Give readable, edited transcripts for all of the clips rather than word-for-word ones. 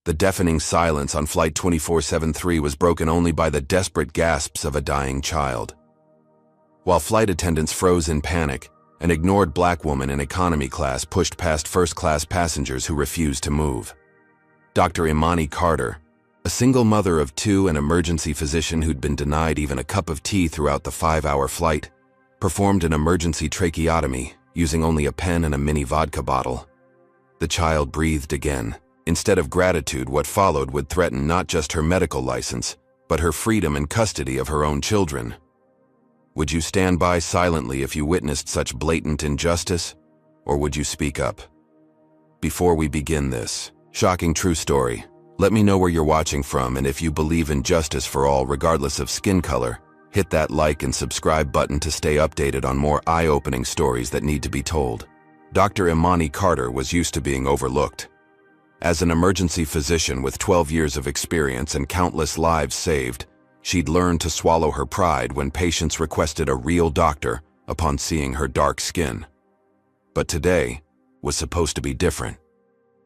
The deafening silence on Flight 2473 was broken only by the desperate gasps of a dying child. While flight attendants froze in panic, an ignored black woman in economy class pushed past first-class passengers who refused to move. Dr. Imani Carter, a single mother of two and emergency physician who'd been denied even a cup of tea throughout the 5-hour flight, performed an emergency tracheotomy using only a pen and a mini vodka bottle. The child breathed again. Instead of gratitude, what followed would threaten not just her medical license, but her freedom and custody of her own children. Would you stand by silently if you witnessed such blatant injustice, or would you speak up? Before we begin this shocking true story, let me know where you're watching from, and if you believe in justice for all regardless of skin color, hit that like and subscribe button to stay updated on more eye-opening stories that need to be told. Dr. Imani Carter was used to being overlooked. As an emergency physician with 12 years of experience and countless lives saved, she'd learned to swallow her pride when patients requested a real doctor upon seeing her dark skin. But today was supposed to be different.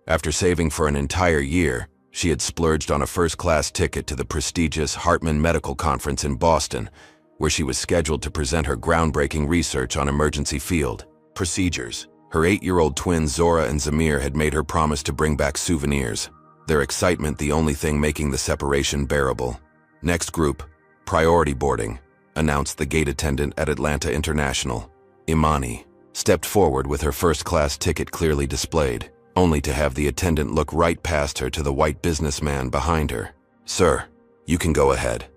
After saving for an entire year, she had splurged on a first-class ticket to the prestigious Hartman Medical Conference in Boston, where she was scheduled to present her groundbreaking research on emergency field procedures. Her 8-year-old twins Zora and Zamir had made her promise to bring back souvenirs, their excitement the only thing making the separation bearable. Next group, priority boarding, announced the gate attendant at Atlanta International. Imani stepped forward with her first-class ticket clearly displayed, only to have the attendant look right past her to the white businessman behind her. "Sir, you can go ahead."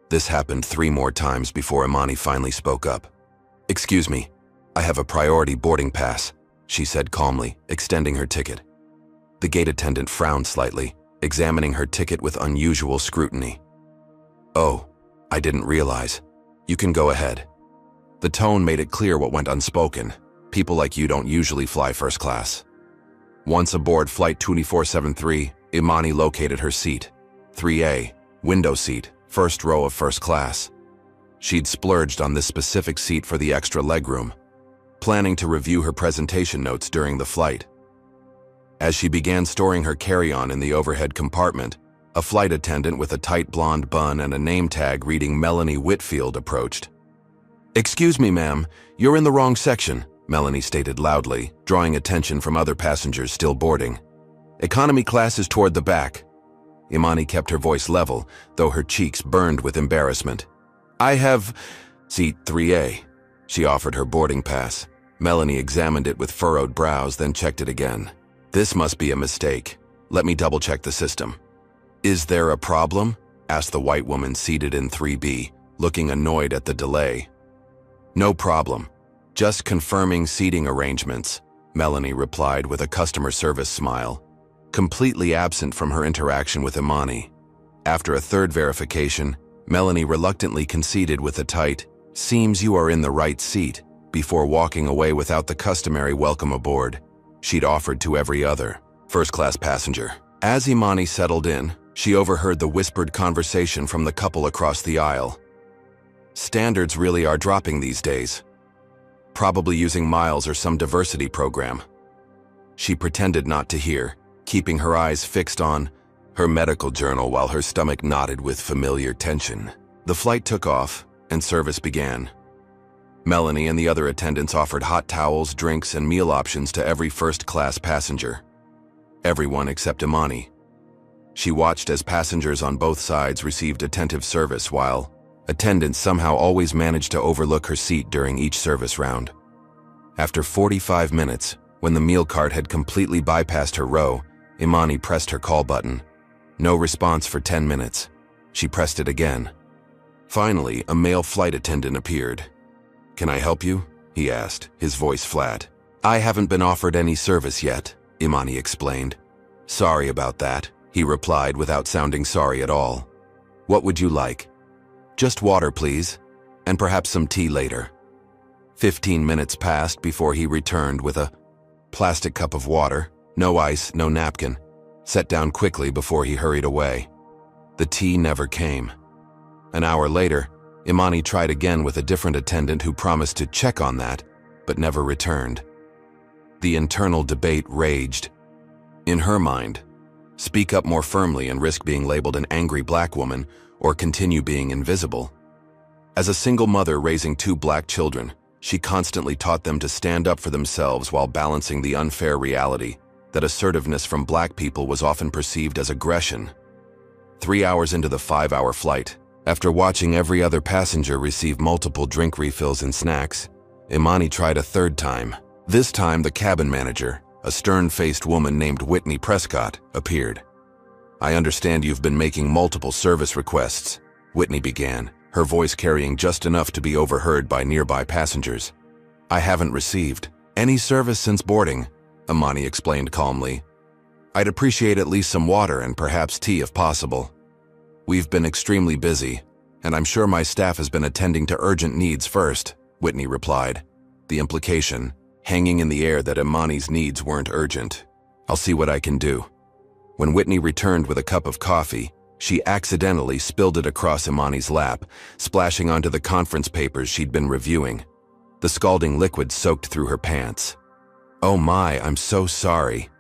This happened 3 more times before Imani finally spoke up. "Excuse me, I have a priority boarding pass," she said calmly, extending her ticket. The gate attendant frowned slightly, examining her ticket with unusual scrutiny. "Oh, I didn't realize. You can go ahead." The tone made it clear what went unspoken. People like you don't usually fly first class. Once aboard Flight 2473, Imani located her seat. 3A, window seat, first row of first class. She'd splurged on this specific seat for the extra legroom, planning to review her presentation notes during the flight. As she began storing her carry-on in the overhead compartment, a flight attendant with a tight blonde bun and a name tag reading Melanie Whitfield approached. "Excuse me, ma'am, you're in the wrong section," Melanie stated loudly, drawing attention from other passengers still boarding. "Economy class is toward the back." Imani kept her voice level, though her cheeks burned with embarrassment. "I have seat 3A." She offered her boarding pass. Melanie examined it with furrowed brows, then checked it again. "This must be a mistake. Let me double-check the system." "Is there a problem?" asked the white woman seated in 3B, looking annoyed at the delay. "No problem. Just confirming seating arrangements," Melanie replied with a customer service smile, completely absent from her interaction with Imani. After a third verification, Melanie reluctantly conceded with a tight, "Seems you are in the right seat," before walking away without the customary welcome aboard she'd offered to every other first-class passenger. As Imani settled in, she overheard the whispered conversation from the couple across the aisle. "Standards really are dropping these days. Probably using miles or some diversity program." She pretended not to hear, keeping her eyes fixed on her medical journal while her stomach knotted with familiar tension. The flight took off, and service began. Melanie and the other attendants offered hot towels, drinks, and meal options to every first-class passenger. Everyone except Imani. She watched as passengers on both sides received attentive service while attendants somehow always managed to overlook her seat during each service round. After 45 minutes, when the meal cart had completely bypassed her row, Imani pressed her call button. No response for 10 minutes. She pressed it again. Finally, a male flight attendant appeared. "Can I help you?" he asked, his voice flat. "I haven't been offered any service yet," Imani explained. "Sorry about that," he replied without sounding sorry at all. "What would you like?" "Just water, please, and perhaps some tea later." 15 minutes passed before he returned with a plastic cup of water, no ice, no napkin, set down quickly before he hurried away. The tea never came. An hour later, Imani tried again with a different attendant who promised to check on that, but never returned. The internal debate raged. In her mind, Speak up more firmly and risk being labeled an angry black woman, or continue being invisible. As a single mother raising 2 black children, she constantly taught them to stand up for themselves while balancing the unfair reality that assertiveness from black people was often perceived as aggression. 3 hours into the 5-hour flight, after watching every other passenger receive multiple drink refills and snacks, Imani tried a 3rd time. This time, the cabin manager, a stern-faced woman named Whitney Prescott, appeared. "I understand you've been making multiple service requests," Whitney began, her voice carrying just enough to be overheard by nearby passengers. "I haven't received any service since boarding," Imani explained calmly. "I'd appreciate at least some water and perhaps tea if possible. We've been extremely busy, and I'm sure my staff has been attending to urgent needs first," Whitney replied, the implication hanging in the air that Imani's needs weren't urgent. "I'll see what I can do." When Whitney returned with a cup of coffee, she accidentally spilled it across Imani's lap, splashing onto the conference papers she'd been reviewing. The scalding liquid soaked through her pants. "Oh my, I'm so sorry,"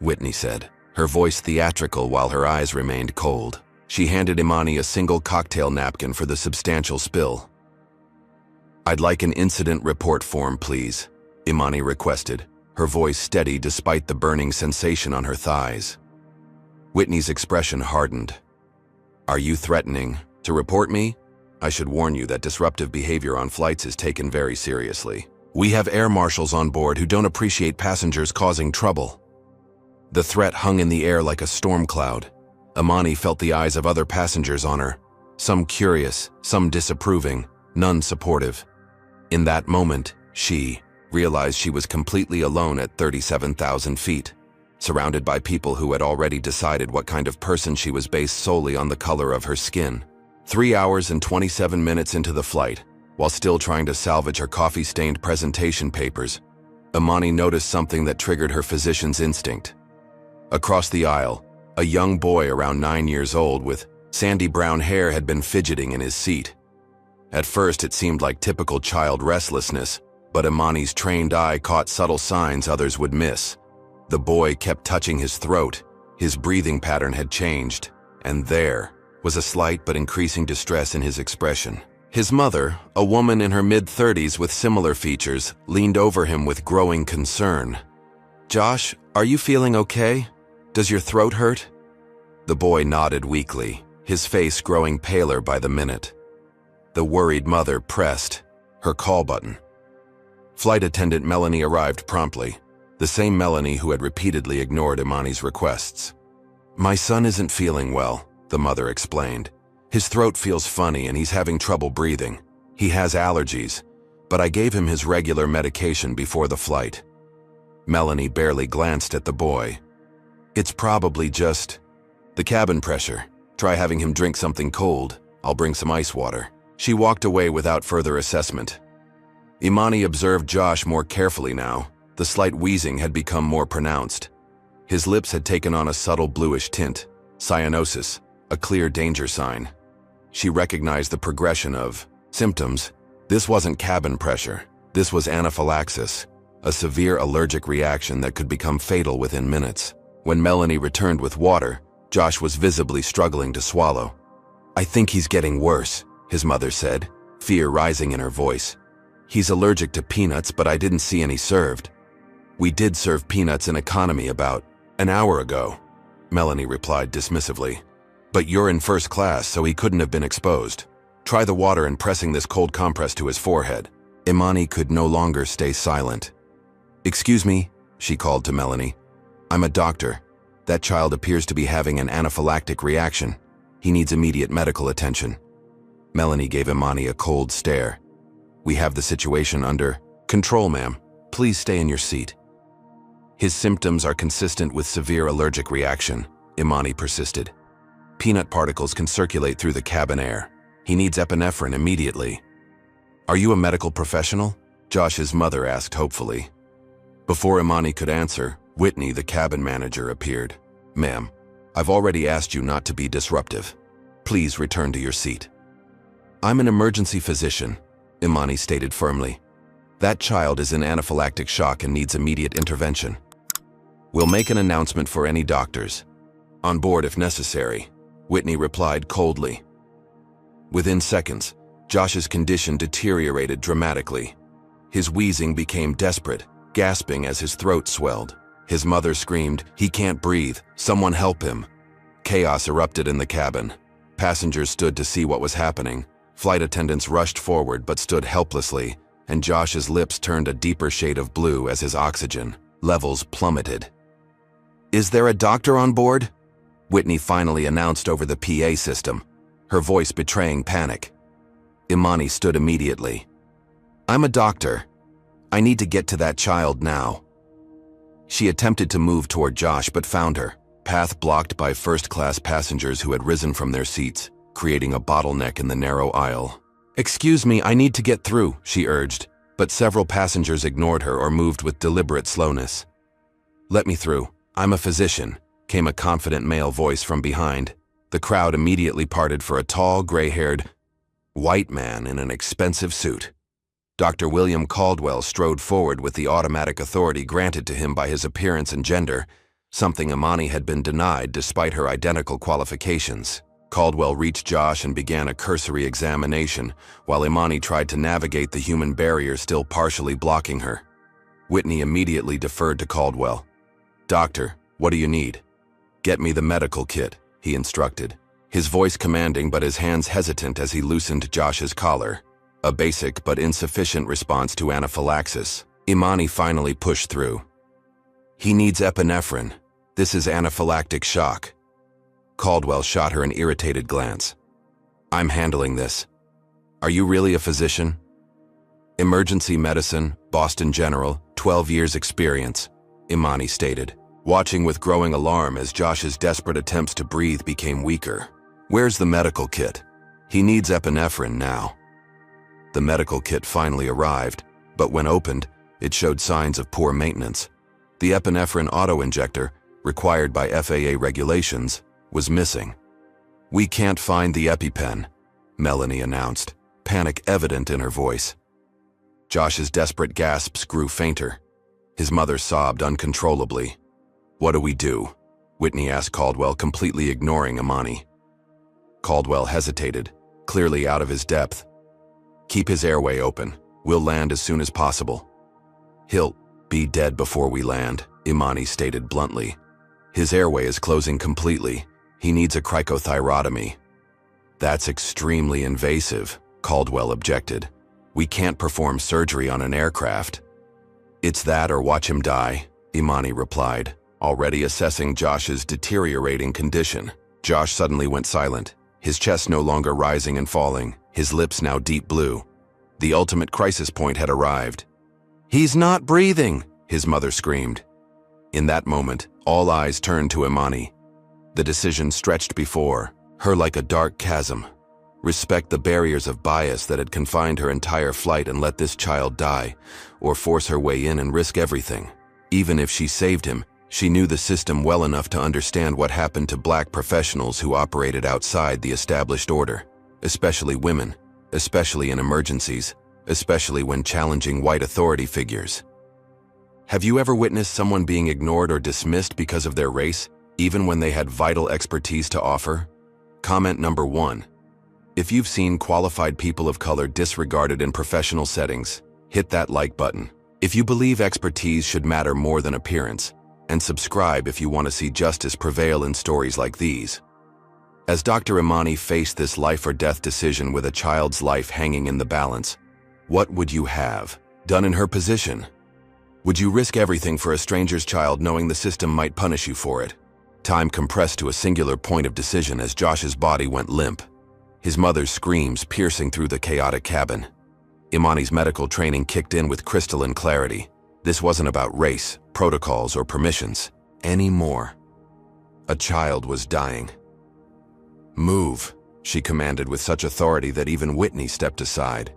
Whitney said, her voice theatrical while her eyes remained cold. She handed Imani a single cocktail napkin for the substantial spill. "I'd like an incident report form, please," Imani requested, her voice steady despite the burning sensation on her thighs. Whitney's expression hardened. "Are you threatening to report me? I should warn you that disruptive behavior on flights is taken very seriously. We have air marshals on board who don't appreciate passengers causing trouble." The threat hung in the air like a storm cloud. Imani felt the eyes of other passengers on her, some curious, some disapproving, none supportive. In that moment, she realized she was completely alone at 37,000 feet, surrounded by people who had already decided what kind of person she was based solely on the color of her skin. 3 hours and 27 minutes into the flight, while still trying to salvage her coffee-stained presentation papers, Imani noticed something that triggered her physician's instinct. Across the aisle, a young boy around 9 years old with sandy brown hair had been fidgeting in his seat. At first, it seemed like typical child restlessness, but Imani's trained eye caught subtle signs others would miss. The boy kept touching his throat, his breathing pattern had changed, and there was a slight but increasing distress in his expression. His mother, a woman in her mid-30s with similar features, leaned over him with growing concern. "Josh, are you feeling okay? Does your throat hurt?" The boy nodded weakly, his face growing paler by the minute. The worried mother pressed her call button. Flight attendant Melanie arrived promptly, the same Melanie who had repeatedly ignored Imani's requests. "My son isn't feeling well," the mother explained. "His throat feels funny and he's having trouble breathing. He has allergies, but I gave him his regular medication before the flight." Melanie barely glanced at the boy. "It's probably just the cabin pressure. Try having him drink something cold. I'll bring some ice water." She walked away without further assessment. Imani observed Josh more carefully now. The slight wheezing had become more pronounced. His lips had taken on a subtle bluish tint, cyanosis, a clear danger sign. She recognized the progression of symptoms. This wasn't cabin pressure. This was anaphylaxis, a severe allergic reaction that could become fatal within minutes. When Melanie returned with water, Josh was visibly struggling to swallow. "I think he's getting worse," his mother said, fear rising in her voice. "He's allergic to peanuts, but I didn't see any served." "We did serve peanuts in economy about an hour ago," Melanie replied dismissively. "But you're in first class, so he couldn't have been exposed. Try the water and pressing this cold compress to his forehead." Imani could no longer stay silent. "Excuse me," she called to Melanie. "I'm a doctor. That child appears to be having an anaphylactic reaction. He needs immediate medical attention." Melanie gave Imani a cold stare. "We have the situation under control, ma'am. Please stay in your seat." "His symptoms are consistent with severe allergic reaction," Imani persisted. "Peanut particles can circulate through the cabin air. He needs epinephrine immediately." "Are you a medical professional?" Josh's mother asked hopefully. Before Imani could answer, Whitney, the cabin manager, appeared. "Ma'am, I've already asked you not to be disruptive. Please return to your seat." "I'm an emergency physician," Imani stated firmly. "That child is in anaphylactic shock and needs immediate intervention. We'll make an announcement for any doctors." On board if necessary, Whitney replied coldly. Within seconds, Josh's condition deteriorated dramatically. His wheezing became desperate, gasping as his throat swelled. His mother screamed, "He can't breathe, someone help him." Chaos erupted in the cabin. Passengers stood to see what was happening. Flight attendants rushed forward but stood helplessly, and Josh's lips turned a deeper shade of blue as his oxygen levels plummeted. "Is there a doctor on board?" Whitney finally announced over the PA system, her voice betraying panic. Imani stood immediately. "I'm a doctor. I need to get to that child now." She attempted to move toward Josh but found her path blocked by first-class passengers who had risen from their seats, creating a bottleneck in the narrow aisle. "Excuse me, I need to get through," she urged, but several passengers ignored her or moved with deliberate slowness. "Let me through. I'm a physician," came a confident male voice from behind. The crowd immediately parted for a tall, gray-haired, white man in an expensive suit. Dr. William Caldwell strode forward with the automatic authority granted to him by his appearance and gender, something Imani had been denied despite her identical qualifications. Caldwell reached Josh and began a cursory examination, while Imani tried to navigate the human barrier still partially blocking her. Whitney immediately deferred to Caldwell. "Doctor, what do you need?" "Get me the medical kit," he instructed, his voice commanding but his hands hesitant as he loosened Josh's collar. A basic but insufficient response to anaphylaxis. Imani finally pushed through. "He needs epinephrine. This is anaphylactic shock." Caldwell shot her an irritated glance. "I'm handling this. Are you really a physician?" "Emergency medicine, Boston General, 12 years experience," Imani stated, watching with growing alarm as Josh's desperate attempts to breathe became weaker. "Where's the medical kit? He needs epinephrine now." The medical kit finally arrived, but when opened, it showed signs of poor maintenance. The epinephrine auto-injector, required by FAA regulations, was missing. "We can't find the EpiPen," Melanie announced, panic evident in her voice. Josh's desperate gasps grew fainter. His mother sobbed uncontrollably. "What do we do?" Whitney asked Caldwell, completely ignoring Imani. Caldwell hesitated, clearly out of his depth. "Keep his airway open. We'll land as soon as possible." "He'll be dead before we land," Imani stated bluntly. "His airway is closing completely. He needs a cricothyrotomy." "That's extremely invasive," Caldwell objected. "We can't perform surgery on an aircraft." "It's that or watch him die," Imani replied, already assessing Josh's deteriorating condition. Josh suddenly went silent, his chest no longer rising and falling, his lips now deep blue. The ultimate crisis point had arrived. "He's not breathing," his mother screamed. In that moment, all eyes turned to Imani. The decision stretched before her like a dark chasm. Respect the barriers of bias that had confined her entire flight and let this child die, or force her way in and risk everything. Even if she saved him, she knew the system well enough to understand what happened to black professionals who operated outside the established order, especially women, especially in emergencies, especially when challenging white authority figures. Have you ever witnessed someone being ignored or dismissed because of their race, even when they had vital expertise to offer? Comment number 1. If you've seen qualified people of color disregarded in professional settings, hit that like button. If you believe expertise should matter more than appearance, and subscribe if you want to see justice prevail in stories like these. As Dr. Imani faced this life or death decision with a child's life hanging in the balance, what would you have done in her position? Would you risk everything for a stranger's child knowing the system might punish you for it? Time compressed to a singular point of decision as Josh's body went limp, his mother's screams piercing through the chaotic cabin. Imani's medical training kicked in with crystalline clarity. This wasn't about race, protocols, or permissions anymore. A child was dying. "Move," she commanded with such authority that even Whitney stepped aside.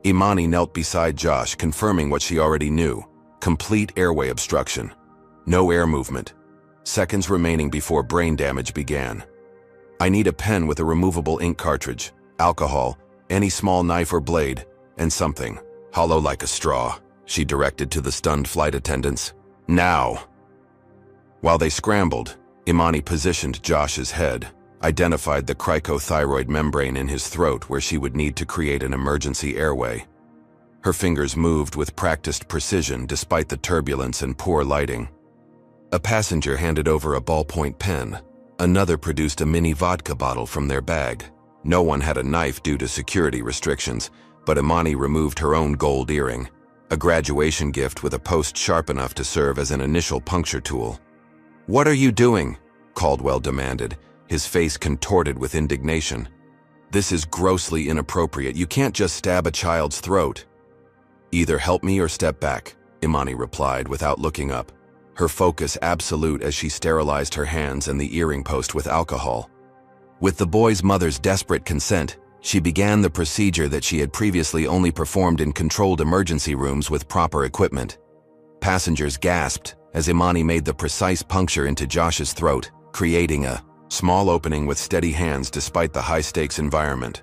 Imani knelt beside Josh, confirming what she already knew. Complete airway obstruction. No air movement. Seconds remaining before brain damage began. "I need a pen with a removable ink cartridge, alcohol, any small knife or blade, and something hollow like a straw," she directed to the stunned flight attendants. "Now!" While they scrambled, Imani positioned Josh's head, identified the cricothyroid membrane in his throat where she would need to create an emergency airway. Her fingers moved with practiced precision despite the turbulence and poor lighting. A passenger handed over a ballpoint pen. Another produced a mini vodka bottle from their bag. No one had a knife due to security restrictions, but Imani removed her own gold earring, a graduation gift with a post sharp enough to serve as an initial puncture tool. "What are you doing?" Caldwell demanded, his face contorted with indignation. "This is grossly inappropriate. You can't just stab a child's throat." "Either help me or step back," Imani replied without looking up, her focus absolute as she sterilized her hands and the earring post with alcohol. With the boy's mother's desperate consent, she began the procedure that she had previously only performed in controlled emergency rooms with proper equipment. Passengers gasped as Imani made the precise puncture into Josh's throat, creating a small opening with steady hands despite the high-stakes environment.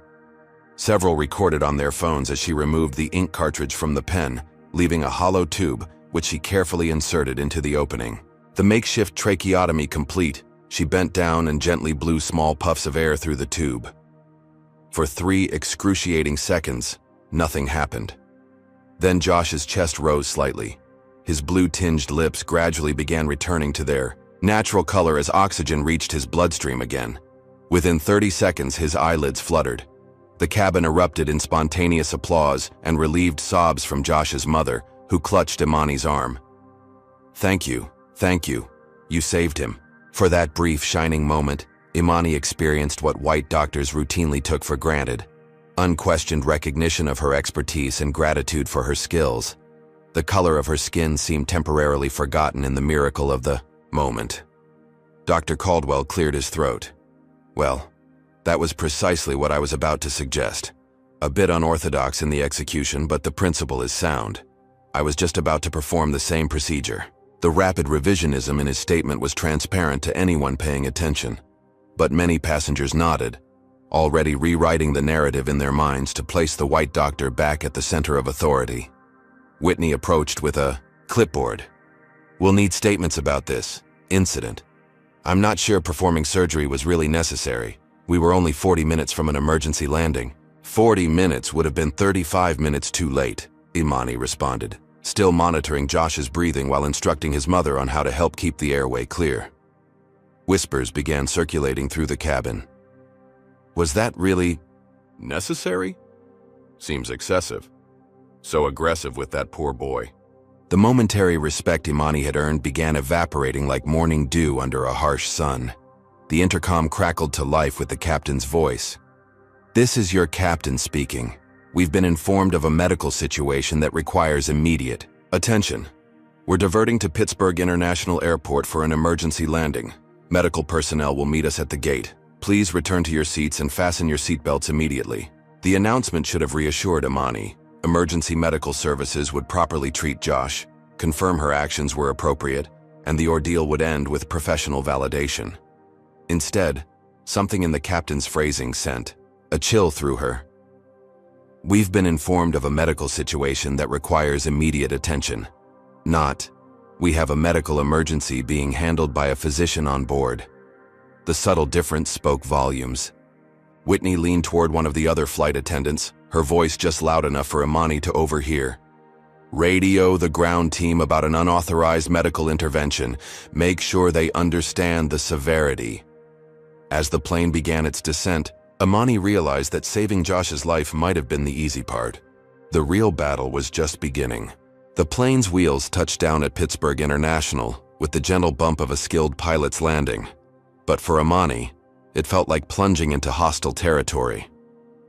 Several recorded on their phones as she removed the ink cartridge from the pen, leaving a hollow tube, which she carefully inserted into the opening. The makeshift tracheotomy complete, she bent down and gently blew small puffs of air through the tube. For 3 excruciating seconds, nothing happened. Then Josh's chest rose slightly. His blue-tinged lips gradually began returning to their natural color as oxygen reached his bloodstream again. Within 30 seconds, his eyelids fluttered. The cabin erupted in spontaneous applause and relieved sobs from Josh's mother, who clutched Imani's arm. Thank you. You saved him." For that brief, shining moment, Imani experienced what white doctors routinely took for granted: unquestioned recognition of her expertise and gratitude for her skills. The color of her skin seemed temporarily forgotten in the miracle of the moment. Dr. Caldwell cleared his throat. "Well, that was precisely what I was about to suggest. A bit unorthodox in the execution, but the principle is sound. I was just about to perform the same procedure." The rapid revisionism in his statement was transparent to anyone paying attention, but many passengers nodded, already rewriting the narrative in their minds to place the white doctor back at the center of authority. Whitney approached with a clipboard. "We'll need statements about this incident. I'm not sure performing surgery was really necessary. We were only 40 minutes from an emergency landing." 40 minutes would have been 35 minutes too late, Imani responded, still monitoring Josh's breathing while instructing his mother on how to help keep the airway clear. Whispers began circulating through the cabin. "Was that really necessary? Seems excessive. So aggressive with that poor boy." The momentary respect Imani had earned began evaporating like morning dew under a harsh sun. The intercom crackled to life with the captain's voice. "This is your captain speaking. We've been informed of a medical situation that requires immediate attention. We're diverting to Pittsburgh International Airport for an emergency landing. Medical personnel will meet us at the gate. Please return to your seats and fasten your seatbelts immediately." The announcement should have reassured Imani. Emergency medical services would properly treat Josh, confirm her actions were appropriate, and the ordeal would end with professional validation. Instead, something in the captain's phrasing sent a chill through her. "We've been informed of a medical situation that requires immediate attention. Not, we have a medical emergency being handled by a physician on board." The subtle difference spoke volumes. Whitney leaned toward one of the other flight attendants, her voice just loud enough for Imani to overhear. "Radio the ground team about an unauthorized medical intervention. Make sure they understand the severity." As the plane began its descent, Imani realized that saving Josh's life might have been the easy part. The real battle was just beginning. The plane's wheels touched down at Pittsburgh International with the gentle bump of a skilled pilot's landing. But for Imani, it felt like plunging into hostile territory.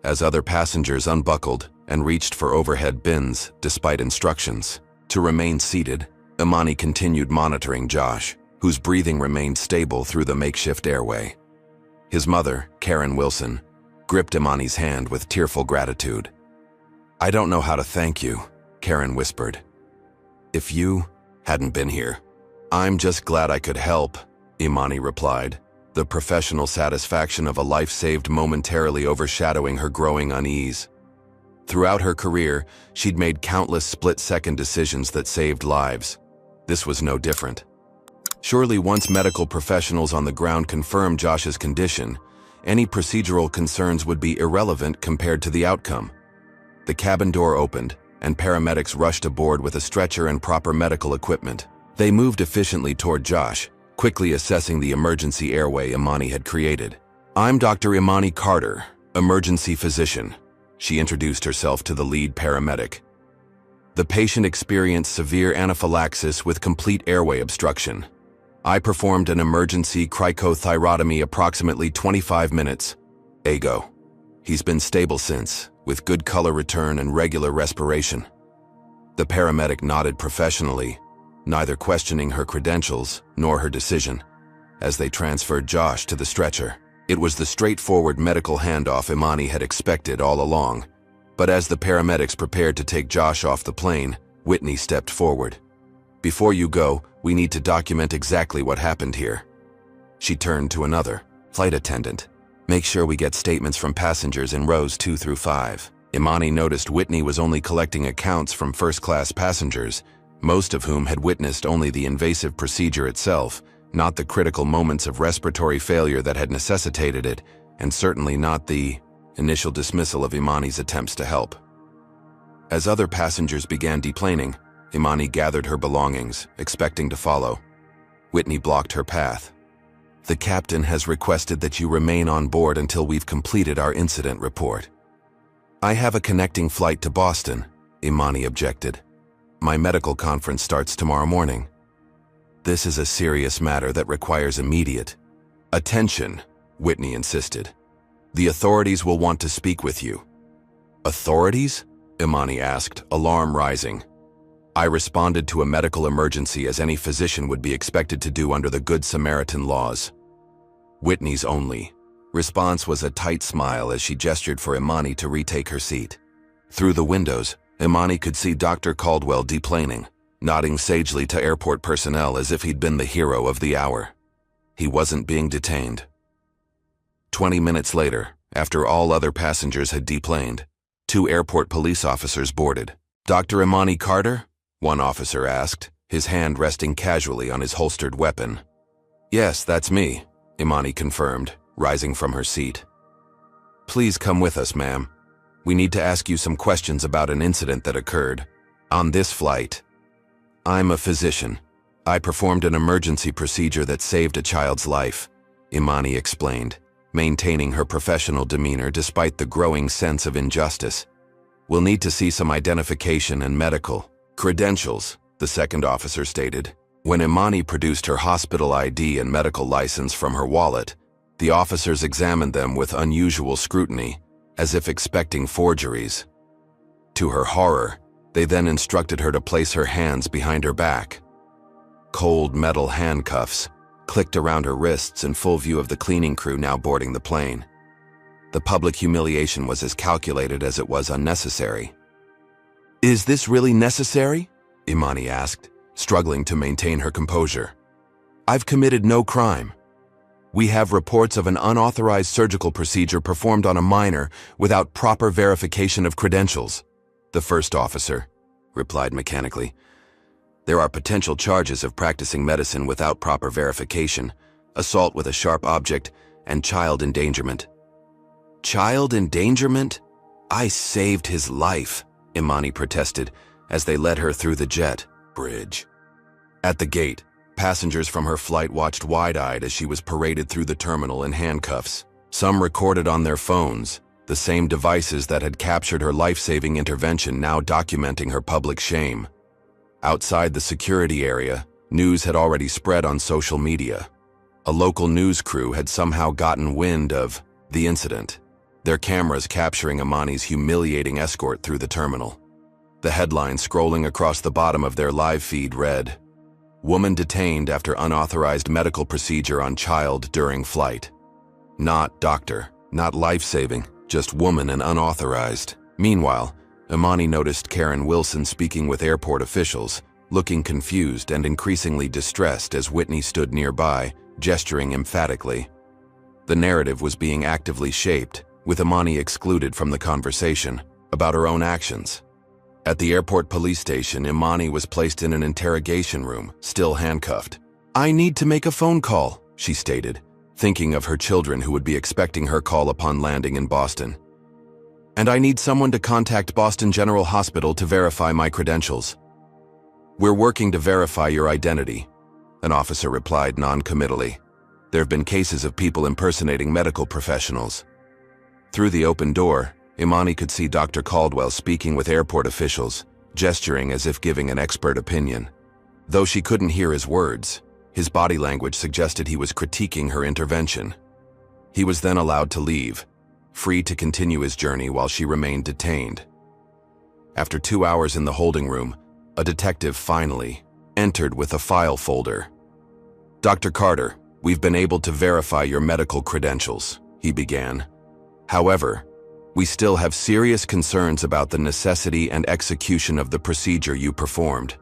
As other passengers unbuckled and reached for overhead bins despite instructions to remain seated, Imani continued monitoring Josh, whose breathing remained stable through the makeshift airway. His mother, Karen Wilson, gripped Imani's hand with tearful gratitude. "I don't know how to thank you," Karen whispered. "If you hadn't been here." "I'm just glad I could help," Imani replied, the professional satisfaction of a life saved momentarily overshadowing her growing unease. Throughout her career, she'd made countless split-second decisions that saved lives. This was no different. Surely once medical professionals on the ground confirmed Josh's condition, any procedural concerns would be irrelevant compared to the outcome. The cabin door opened, and paramedics rushed aboard with a stretcher and proper medical equipment. They moved efficiently toward Josh, quickly assessing the emergency airway Imani had created. "I'm Dr. Imani Carter, emergency physician," she introduced herself to the lead paramedic. "The patient experienced severe anaphylaxis with complete airway obstruction. I performed an emergency cricothyrotomy approximately 25 minutes ago. He's been stable since, with good color return and regular respiration." The paramedic nodded professionally, neither questioning her credentials nor her decision, as they transferred Josh to the stretcher. It was the straightforward medical handoff Imani had expected all along, but as the paramedics prepared to take Josh off the plane, Whitney stepped forward. "Before you go, we need to document exactly what happened here." She turned to another flight attendant. "Make sure we get statements from passengers in rows 2 through 5. Imani noticed Whitney was only collecting accounts from first-class passengers, most of whom had witnessed only the invasive procedure itself, not the critical moments of respiratory failure that had necessitated it, and certainly not the initial dismissal of Imani's attempts to help. As other passengers began deplaning, Imani gathered her belongings, expecting to follow. Whitney blocked her path. "The captain has requested that you remain on board until we've completed our incident report." "I have a connecting flight to Boston," Imani objected. "My medical conference starts tomorrow morning." "This is a serious matter that requires immediate attention," Whitney insisted. "The authorities will want to speak with you." "Authorities?" Imani asked, alarm rising. "I responded to a medical emergency as any physician would be expected to do under the Good Samaritan laws." Whitney's only response was a tight smile as she gestured for Imani to retake her seat. Through the windows, Imani could see Dr. Caldwell deplaning, nodding sagely to airport personnel as if he'd been the hero of the hour. He wasn't being detained. 20 minutes later, after all other passengers had deplaned, 2 airport police officers boarded. "Dr. Imani Carter?" one officer asked, his hand resting casually on his holstered weapon. "Yes, that's me," Imani confirmed, rising from her seat. "Please come with us, ma'am. We need to ask you some questions about an incident that occurred on this flight." "I'm a physician. I performed an emergency procedure that saved a child's life," Imani explained, maintaining her professional demeanor despite the growing sense of injustice. "We'll need to see some identification and medical credentials," the second officer stated. When Imani produced her hospital ID and medical license from her wallet, the officers examined them with unusual scrutiny, as if expecting forgeries. To her horror, they then instructed her to place her hands behind her back. Cold metal handcuffs clicked around her wrists in full view of the cleaning crew now boarding the plane. The public humiliation was as calculated as it was unnecessary. "Is this really necessary?" Imani asked, struggling to maintain her composure. "I've committed no crime. We have reports of an unauthorized surgical procedure performed on a minor without proper verification of credentials," the first officer replied mechanically. "There are potential charges of practicing medicine without proper verification, assault with a sharp object, and child endangerment." "Child endangerment? I saved his life," Imani protested as they led her through the jet bridge. At the gate, passengers from her flight watched wide-eyed as she was paraded through the terminal in handcuffs. Some recorded on their phones, the same devices that had captured her life-saving intervention now documenting her public shame. Outside the security area, news had already spread on social media. A local news crew had somehow gotten wind of the incident, their cameras capturing Imani's humiliating escort through the terminal. The headline scrolling across the bottom of their live feed read, "Woman detained after unauthorized medical procedure on child during flight." Not doctor, not life-saving, just woman and unauthorized. Meanwhile, Imani noticed Karen Wilson speaking with airport officials, looking confused and increasingly distressed as Whitney stood nearby, gesturing emphatically. The narrative was being actively shaped, with Imani excluded from the conversation about her own actions. At the airport police station, Imani was placed in an interrogation room, still handcuffed. "I need to make a phone call," she stated, thinking of her children who would be expecting her call upon landing in Boston. "And I need someone to contact Boston General Hospital to verify my credentials." "We're working to verify your identity," an officer replied non-committally. There have been cases of people impersonating medical professionals. Through the open door, Imani could see Dr. Caldwell speaking with airport officials, gesturing as if giving an expert opinion. Though she couldn't hear his words, his body language suggested he was critiquing her intervention. He was then allowed to leave, free to continue his journey while she remained detained. After 2 hours in the holding room, a detective finally entered with a file folder. "Dr. Carter, we've been able to verify your medical credentials," he began. "However, we still have serious concerns about the necessity and execution of the procedure you performed.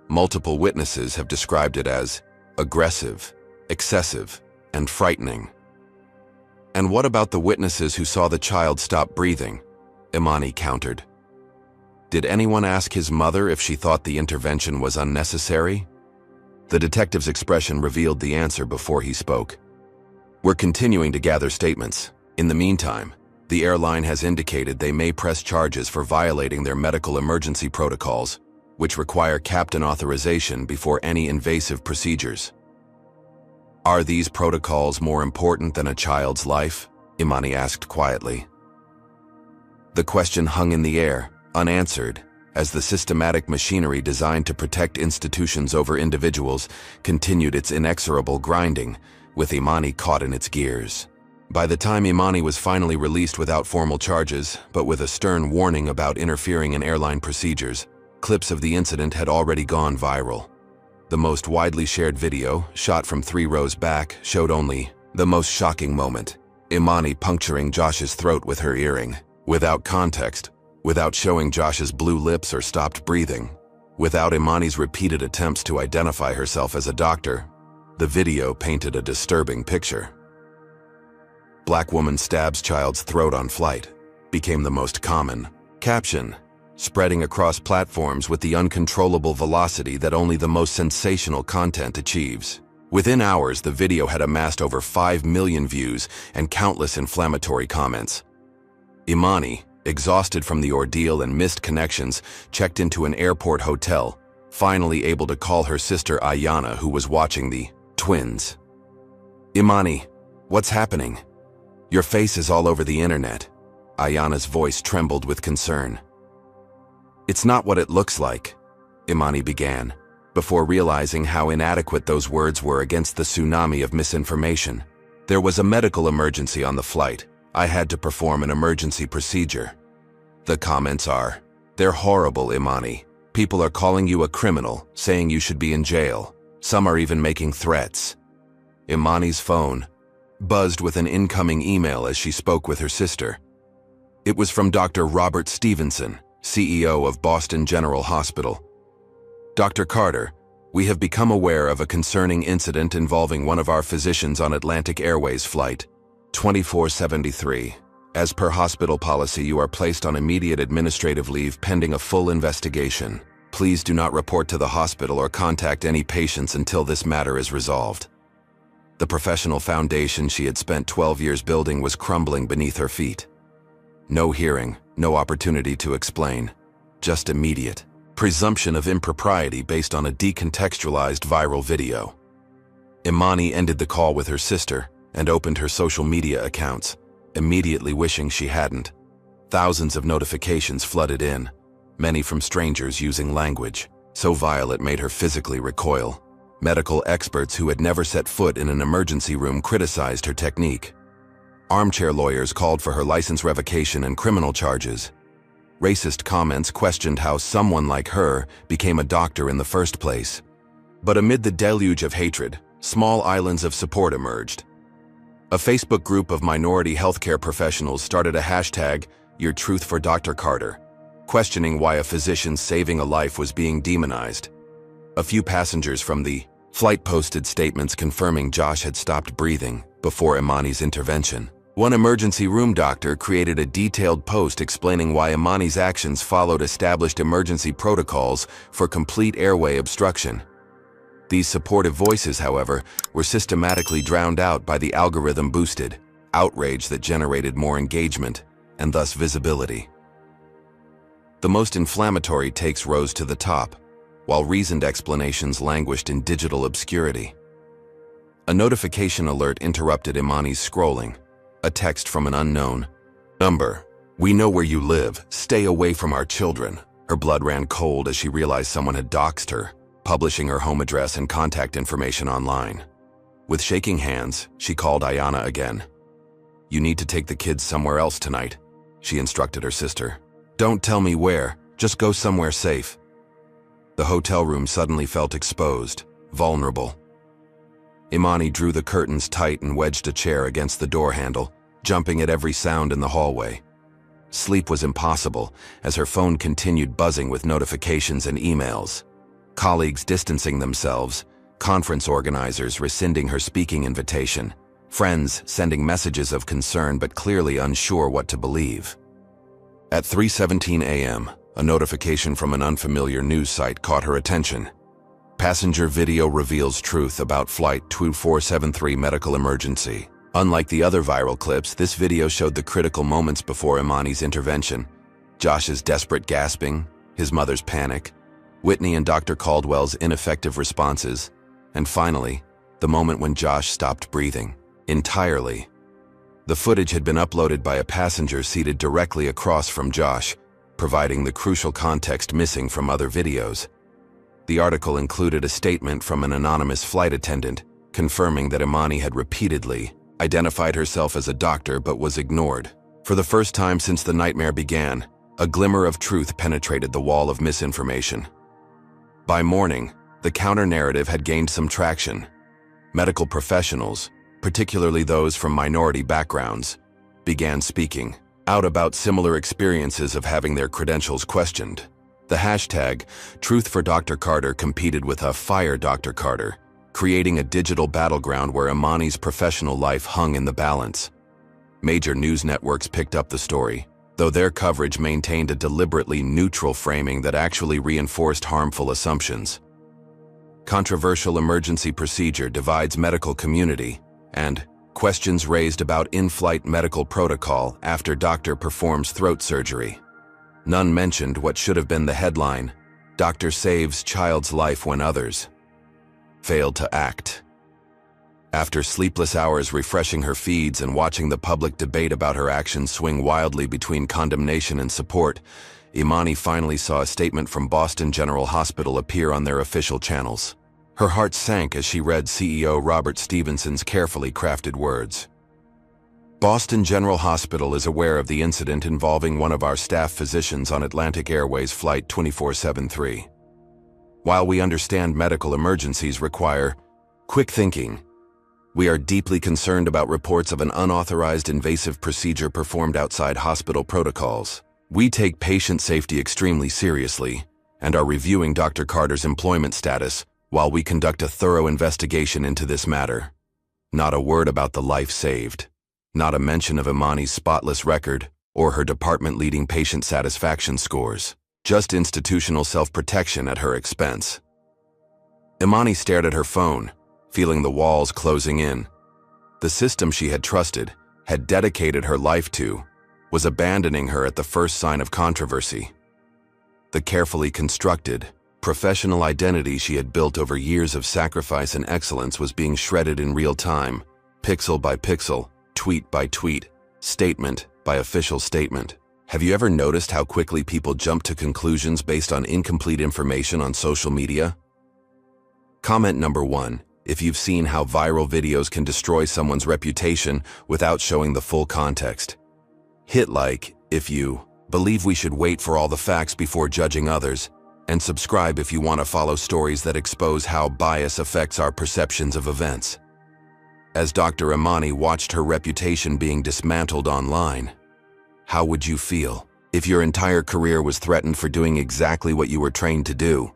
Multiple witnesses have described it as aggressive, excessive, and frightening." "And what about the witnesses who saw the child stop breathing?" Imani countered. "Did anyone ask his mother if she thought the intervention was unnecessary?" The detective's expression revealed the answer before he spoke. "We're continuing to gather statements. In the meantime, the airline has indicated they may press charges for violating their medical emergency protocols, which require captain authorization before any invasive procedures." "Are these protocols more important than a child's life?" Imani asked quietly. The question hung in the air, unanswered, as the systematic machinery designed to protect institutions over individuals continued its inexorable grinding, with Imani caught in its gears. By the time Imani was finally released without formal charges, but with a stern warning about interfering in airline procedures, clips of the incident had already gone viral. The most widely shared video, shot from 3 rows back, showed only the most shocking moment: Imani puncturing Josh's throat with her earring, without context, without showing Josh's blue lips or stopped breathing, without Imani's repeated attempts to identify herself as a doctor. The video painted a disturbing picture. "Black woman stabs child's throat on flight" became the most common caption, spreading across platforms with the uncontrollable velocity that only the most sensational content achieves. Within hours, the video had amassed over 5 million views and countless inflammatory comments. Imani, exhausted from the ordeal and missed connections, checked into an airport hotel, finally able to call her sister Ayana, who was watching the twins. "Imani, what's happening? Your face is all over the internet." Ayana's voice trembled with concern. "It's not what it looks like," Imani began, before realizing how inadequate those words were against the tsunami of misinformation. "There was a medical emergency on the flight. I had to perform an emergency procedure." The comments are, "They're horrible, Imani. People are calling you a criminal, saying you should be in jail. Some are even making threats." Imani's phone buzzed with an incoming email as she spoke with her sister. It was from Dr. Robert Stevenson, CEO of Boston General Hospital. "Dr. Carter, we have become aware of a concerning incident involving one of our physicians on Atlantic Airways Flight 2473. As per hospital policy, you are placed on immediate administrative leave pending a full investigation. Please do not report to the hospital or contact any patients until this matter is resolved." The professional foundation she had spent 12 years building was crumbling beneath her feet. No hearing, no opportunity to explain, just immediate presumption of impropriety based on a decontextualized viral video. Imani ended the call with her sister and opened her social media accounts, immediately wishing she hadn't. Thousands of notifications flooded in, many from strangers using language so vile it made her physically recoil. Medical experts who had never set foot in an emergency room criticized her technique. Armchair lawyers called for her license revocation and criminal charges. Racist comments questioned how someone like her became a doctor in the first place. But amid the deluge of hatred, small islands of support emerged. A Facebook group of minority healthcare professionals started a hashtag, #YourTruthForDrCarter, questioning why a physician saving a life was being demonized. A few passengers from the flight posted statements confirming Josh had stopped breathing before Imani's intervention. One emergency room doctor created a detailed post explaining why Imani's actions followed established emergency protocols for complete airway obstruction. These supportive voices, however, were systematically drowned out by the algorithm-boosted outrage that generated more engagement and thus visibility. The most inflammatory takes rose to the top, while reasoned explanations languished in digital obscurity. A notification alert interrupted Imani's scrolling, a text from an unknown number. "We know where you live. Stay away from our children." Her blood ran cold as she realized someone had doxed her, publishing her home address and contact information online. With shaking hands, she called Ayana again. "You need to take the kids somewhere else tonight," she instructed her sister. "Don't tell me where, just go somewhere safe." The hotel room suddenly felt exposed, vulnerable. Imani drew the curtains tight and wedged a chair against the door handle, jumping at every sound in the hallway. Sleep was impossible as her phone continued buzzing with notifications and emails. Colleagues distancing themselves, conference organizers rescinding her speaking invitation, friends sending messages of concern but clearly unsure what to believe. At 3:17 a.m., a notification from an unfamiliar news site caught her attention. Passenger video reveals truth about Flight 2473 medical emergency. Unlike the other viral clips, this video showed the critical moments before Imani's intervention. Josh's desperate gasping, his mother's panic, Whitney and Dr. Caldwell's ineffective responses, and finally, the moment when Josh stopped breathing entirely. The footage had been uploaded by a passenger seated directly across from Josh, providing the crucial context missing from other videos. The article included a statement from an anonymous flight attendant confirming that Imani had repeatedly identified herself as a doctor but was ignored. For the first time since the nightmare began, a glimmer of truth penetrated the wall of misinformation. By morning, the counter-narrative had gained some traction. Medical professionals, particularly those from minority backgrounds, began speaking out about similar experiences of having their credentials questioned. The hashtag Truth for Dr. Carter competed with a Fire Dr. Carter, creating a digital battleground where Imani's professional life hung in the balance. Major news networks picked up the story, though their coverage maintained a deliberately neutral framing that actually reinforced harmful assumptions. Controversial emergency procedure divides medical community, and questions raised about in-flight medical protocol after doctor performs throat surgery. None mentioned what should have been the headline, "Doctor saves child's life when others failed to act." After sleepless hours refreshing her feeds and watching the public debate about her actions swing wildly between condemnation and support, Imani finally saw a statement from Boston General Hospital appear on their official channels. Her heart sank as she read CEO Robert Stevenson's carefully crafted words. "Boston General Hospital is aware of the incident involving one of our staff physicians on Atlantic Airways Flight 2473. While we understand medical emergencies require quick thinking, we are deeply concerned about reports of an unauthorized invasive procedure performed outside hospital protocols. We take patient safety extremely seriously and are reviewing Dr. Carter's employment status while we conduct a thorough investigation into this matter." Not a word about the life saved. Not a mention of Imani's spotless record or her department-leading patient satisfaction scores. Just institutional self-protection at her expense. Imani stared at her phone, feeling the walls closing in. The system she had trusted, had dedicated her life to, was abandoning her at the first sign of controversy. The carefully constructed, professional identity she had built over years of sacrifice and excellence was being shredded in real time, pixel by pixel, tweet by tweet, statement by official statement. Have you ever noticed how quickly people jump to conclusions based on incomplete information on social media? Comment number 1. If you've seen how viral videos can destroy someone's reputation without showing the full context. Hit like if you believe we should wait for all the facts before judging others, and subscribe if you want to follow stories that expose how bias affects our perceptions of events. As Dr. Imani watched her reputation being dismantled online, how would you feel if your entire career was threatened for doing exactly what you were trained to do?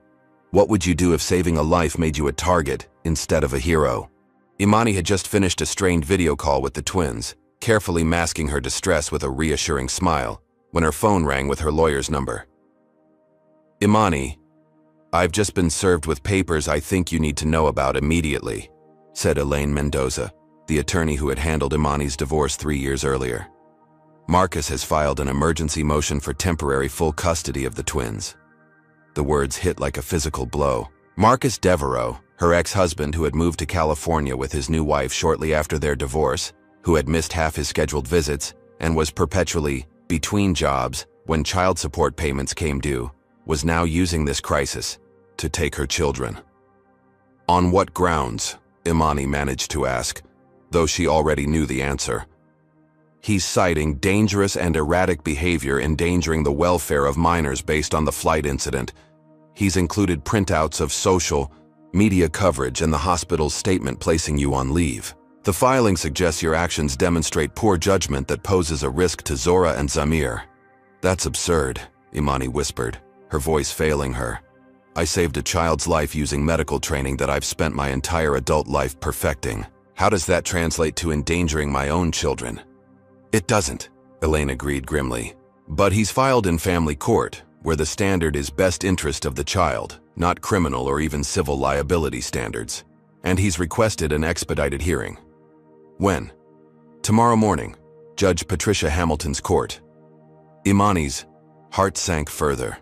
What would you do if saving a life made you a target instead of a hero? Imani had just finished a strained video call with the twins, carefully masking her distress with a reassuring smile, when her phone rang with her lawyer's number. "Imani, "I've just been served with papers I think you need to know about immediately," said Elaine Mendoza, the attorney who had handled Imani's divorce 3 years earlier. "Marcus has filed an emergency motion for temporary full custody of the twins." The words hit like a physical blow. Marcus Devereaux, her ex-husband who had moved to California with his new wife shortly after their divorce, who had missed half his scheduled visits and was perpetually between jobs when child support payments came due, was now using this crisis to take her children. "On what grounds?" Imani managed to ask, though she already knew the answer. "He's citing dangerous and erratic behavior endangering the welfare of minors based on the flight incident. He's included printouts of social media coverage and the hospital's statement placing you on leave. The filing suggests your actions demonstrate poor judgment that poses a risk to Zora and Zamir." "That's absurd," Imani whispered, her voice failing her. "I saved a child's life using medical training that I've spent my entire adult life perfecting. How does that translate to endangering my own children?" "It doesn't," Elaine agreed grimly. "But he's filed in family court, where the standard is best interest of the child, not criminal or even civil liability standards. And he's requested an expedited hearing." "When?" "Tomorrow morning, Judge Patricia Hamilton's court." Imani's heart sank further.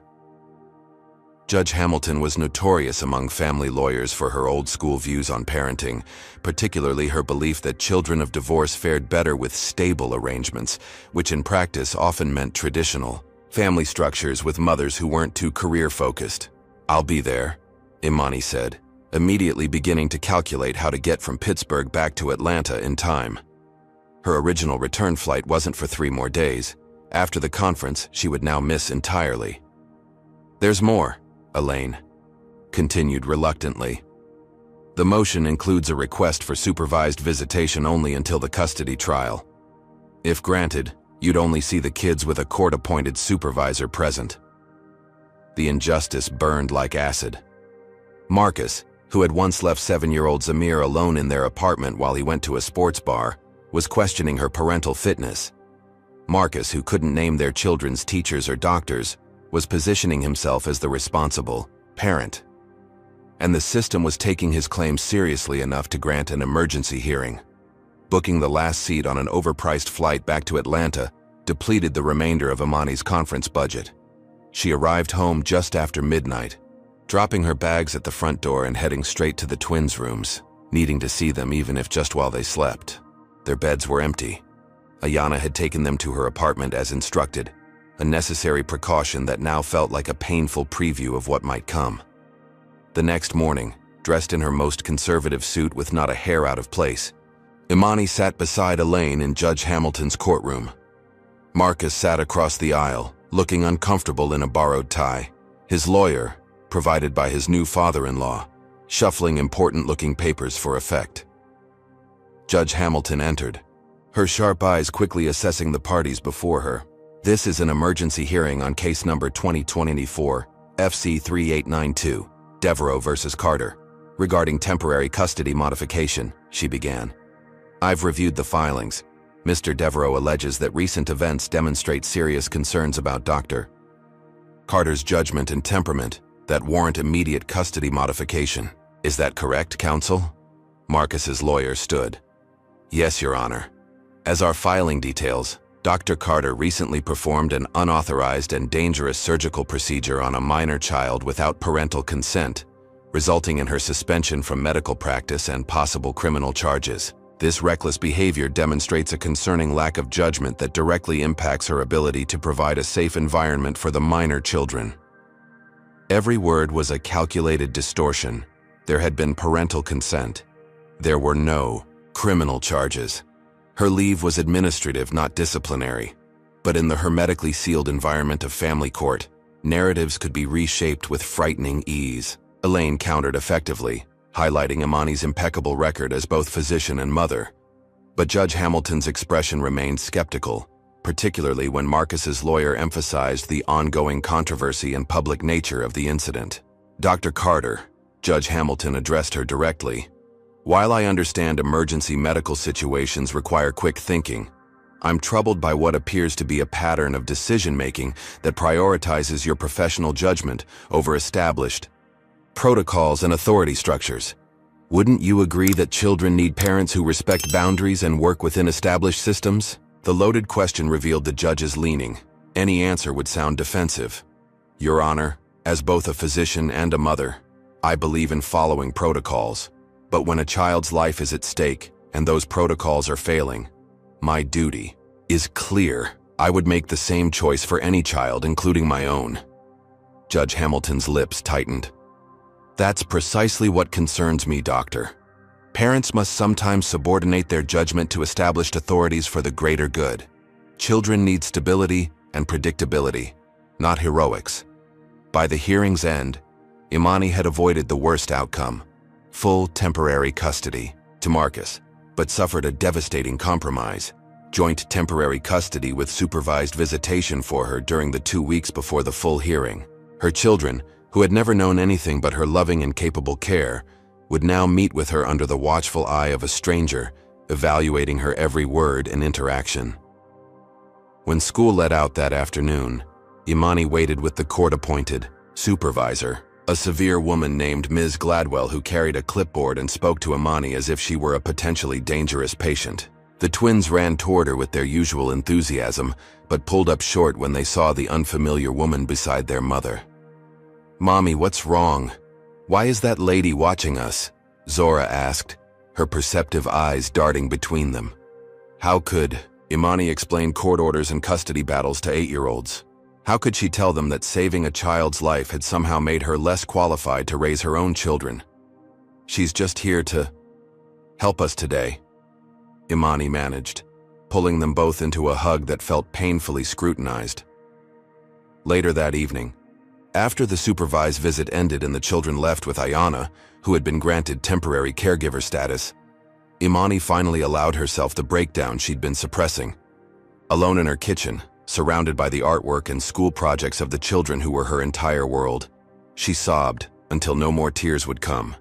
Judge Hamilton was notorious among family lawyers for her old-school views on parenting, particularly her belief that children of divorce fared better with stable arrangements, which in practice often meant traditional family structures with mothers who weren't too career-focused. "I'll be there," Imani said, immediately beginning to calculate how to get from Pittsburgh back to Atlanta in time. Her original return flight wasn't for 3 more days. After the conference, she would now miss entirely. "There's more," Elaine continued reluctantly. "The motion includes a request for supervised visitation only until the custody trial. If granted, you'd only see the kids with a court-appointed supervisor present." The injustice burned like acid. Marcus, who had once left 7-year-old Zamir alone in their apartment while he went to a sports bar, was questioning her parental fitness. Marcus, who couldn't name their children's teachers or doctors, was positioning himself as the responsible parent. And the system was taking his claims seriously enough to grant an emergency hearing. Booking the last seat on an overpriced flight back to Atlanta depleted the remainder of Imani's conference budget. She arrived home just after midnight, dropping her bags at the front door and heading straight to the twins' rooms, needing to see them even if just while they slept. Their beds were empty. Ayana had taken them to her apartment as instructed, a necessary precaution that now felt like a painful preview of what might come. The next morning, dressed in her most conservative suit with not a hair out of place, Imani sat beside Elaine in Judge Hamilton's courtroom. Marcus sat across the aisle, looking uncomfortable in a borrowed tie, his lawyer, provided by his new father-in-law, shuffling important-looking papers for effect. Judge Hamilton entered, her sharp eyes quickly assessing the parties before her. "This is an emergency hearing on case number 2024, FC 3892, Devereaux versus Carter, regarding temporary custody modification," she began. "I've reviewed the filings. Mr. Devereaux alleges that recent events demonstrate serious concerns about Dr. Carter's judgment and temperament that warrant immediate custody modification. Is that correct, counsel?" Marcus's lawyer stood. "Yes, Your Honor. As our filing details, Dr. Carter recently performed an unauthorized and dangerous surgical procedure on a minor child without parental consent, resulting in her suspension from medical practice and possible criminal charges. This reckless behavior demonstrates a concerning lack of judgment that directly impacts her ability to provide a safe environment for the minor children." Every word was a calculated distortion. There had been parental consent. There were no criminal charges. Her leave was administrative, not disciplinary. But in the hermetically sealed environment of family court, narratives could be reshaped with frightening ease. Elaine countered effectively, highlighting Imani's impeccable record as both physician and mother. But Judge Hamilton's expression remained skeptical, particularly when Marcus's lawyer emphasized the ongoing controversy and public nature of the incident. "Dr. Carter," Judge Hamilton addressed her directly, "while I understand emergency medical situations require quick thinking, I'm troubled by what appears to be a pattern of decision-making that prioritizes your professional judgment over established Protocols and authority structures. Wouldn't you agree that children need parents who respect boundaries and work within established systems? The loaded question revealed the judge's leaning. Any answer would sound defensive. Your Honor, as both a physician and a mother, I believe in following protocols. But when a child's life is at stake and those protocols are failing, my duty is clear. I would make the same choice for any child, including my own. Judge Hamilton's lips tightened. That's precisely what concerns me, Doctor. Parents must sometimes subordinate their judgment to established authorities for the greater good. Children need stability and predictability, not heroics. By the hearing's end, Imani had avoided the worst outcome, full temporary custody, to Marcus, but suffered a devastating compromise, joint temporary custody with supervised visitation for her during the 2 weeks before the full hearing. Her children, who had never known anything but her loving and capable care, would now meet with her under the watchful eye of a stranger, evaluating her every word and interaction. When school let out that afternoon, Imani waited with the court-appointed supervisor, a severe woman named Ms. Gladwell who carried a clipboard and spoke to Imani as if she were a potentially dangerous patient. The twins ran toward her with their usual enthusiasm, but pulled up short when they saw the unfamiliar woman beside their mother. "Mommy, what's wrong? Why is that lady watching us?" Zora asked, her perceptive eyes darting between them. How could Imani explain court orders and custody battles to 8-year-olds? How could she tell them that saving a child's life had somehow made her less qualified to raise her own children? "She's just here to help us today," Imani managed, pulling them both into a hug that felt painfully scrutinized. Later that evening, after the supervised visit ended and the children left with Ayana, who had been granted temporary caregiver status, Imani finally allowed herself the breakdown she'd been suppressing. Alone in her kitchen, surrounded by the artwork and school projects of the children who were her entire world, she sobbed until no more tears would come.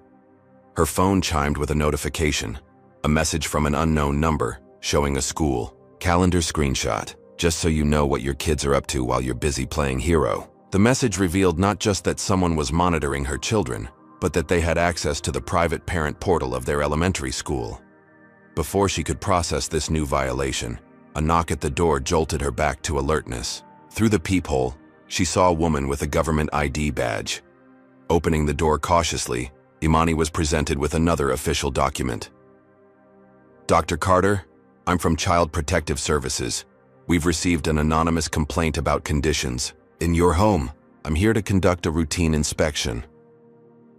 Her phone chimed with a notification, a message from an unknown number showing a school calendar screenshot, "Just so you know what your kids are up to while you're busy playing hero." The message revealed not just that someone was monitoring her children, but that they had access to the private parent portal of their elementary school. Before she could process this new violation, a knock at the door jolted her back to alertness. Through the peephole, she saw a woman with a government ID badge. Opening the door cautiously, Imani was presented with another official document. "Dr. Carter, I'm from Child Protective Services. We've received an anonymous complaint about conditions in your home. I'm here to conduct a routine inspection."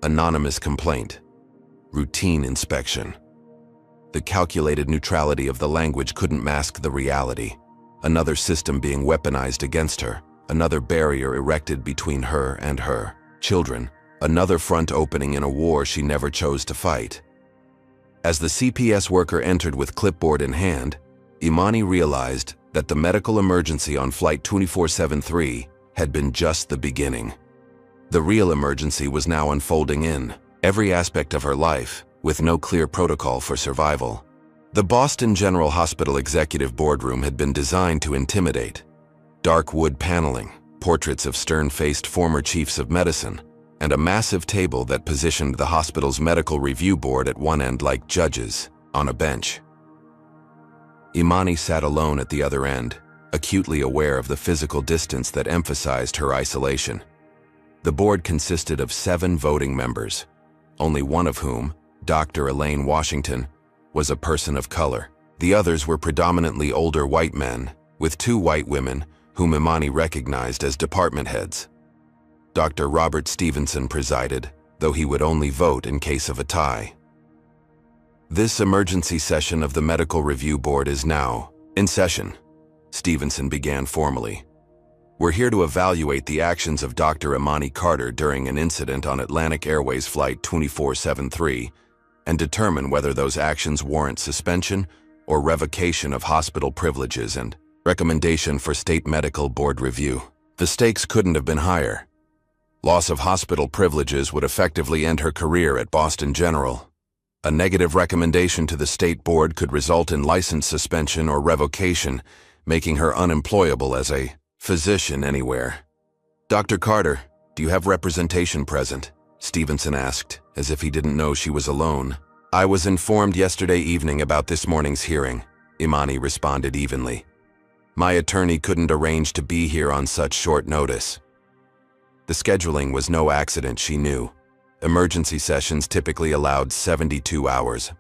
Anonymous complaint. Routine inspection. The calculated neutrality of the language couldn't mask the reality. Another system being weaponized against her, another barrier erected between her and her children, another front opening in a war she never chose to fight. As the CPS worker entered with clipboard in hand, Imani realized that the medical emergency on Flight 2473 had been just the beginning. The real emergency was now unfolding in every aspect of her life, with no clear protocol for survival. The Boston General Hospital executive boardroom had been designed to intimidate. Dark wood paneling, portraits of stern-faced former chiefs of medicine, and a massive table that positioned the hospital's medical review board at one end like judges on a bench. Imani sat alone at the other end, acutely aware of the physical distance that emphasized her isolation. The board consisted of 7 voting members, only one of whom, Dr. Elaine Washington, was a person of color. The others were predominantly older white men, with 2 white women whom Imani recognized as department heads. Dr. Robert Stevenson presided, though he would only vote in case of a tie. "This emergency session of the Medical Review Board is now in session," Stevenson began formally. "We're here to evaluate the actions of Dr. Imani Carter during an incident on Atlantic Airways Flight 2473 and determine whether those actions warrant suspension or revocation of hospital privileges and recommendation for state medical board review." The stakes couldn't have been higher. Loss of hospital privileges would effectively end her career at Boston General. A negative recommendation to the state board could result in license suspension or revocation, making her unemployable as a physician anywhere. "Dr. Carter, do you have representation present?" Stevenson asked, as if he didn't know she was alone. "I was informed yesterday evening about this morning's hearing," Imani responded evenly. "My attorney couldn't arrange to be here on such short notice." The scheduling was no accident, she knew. Emergency sessions typically allowed 72 hours.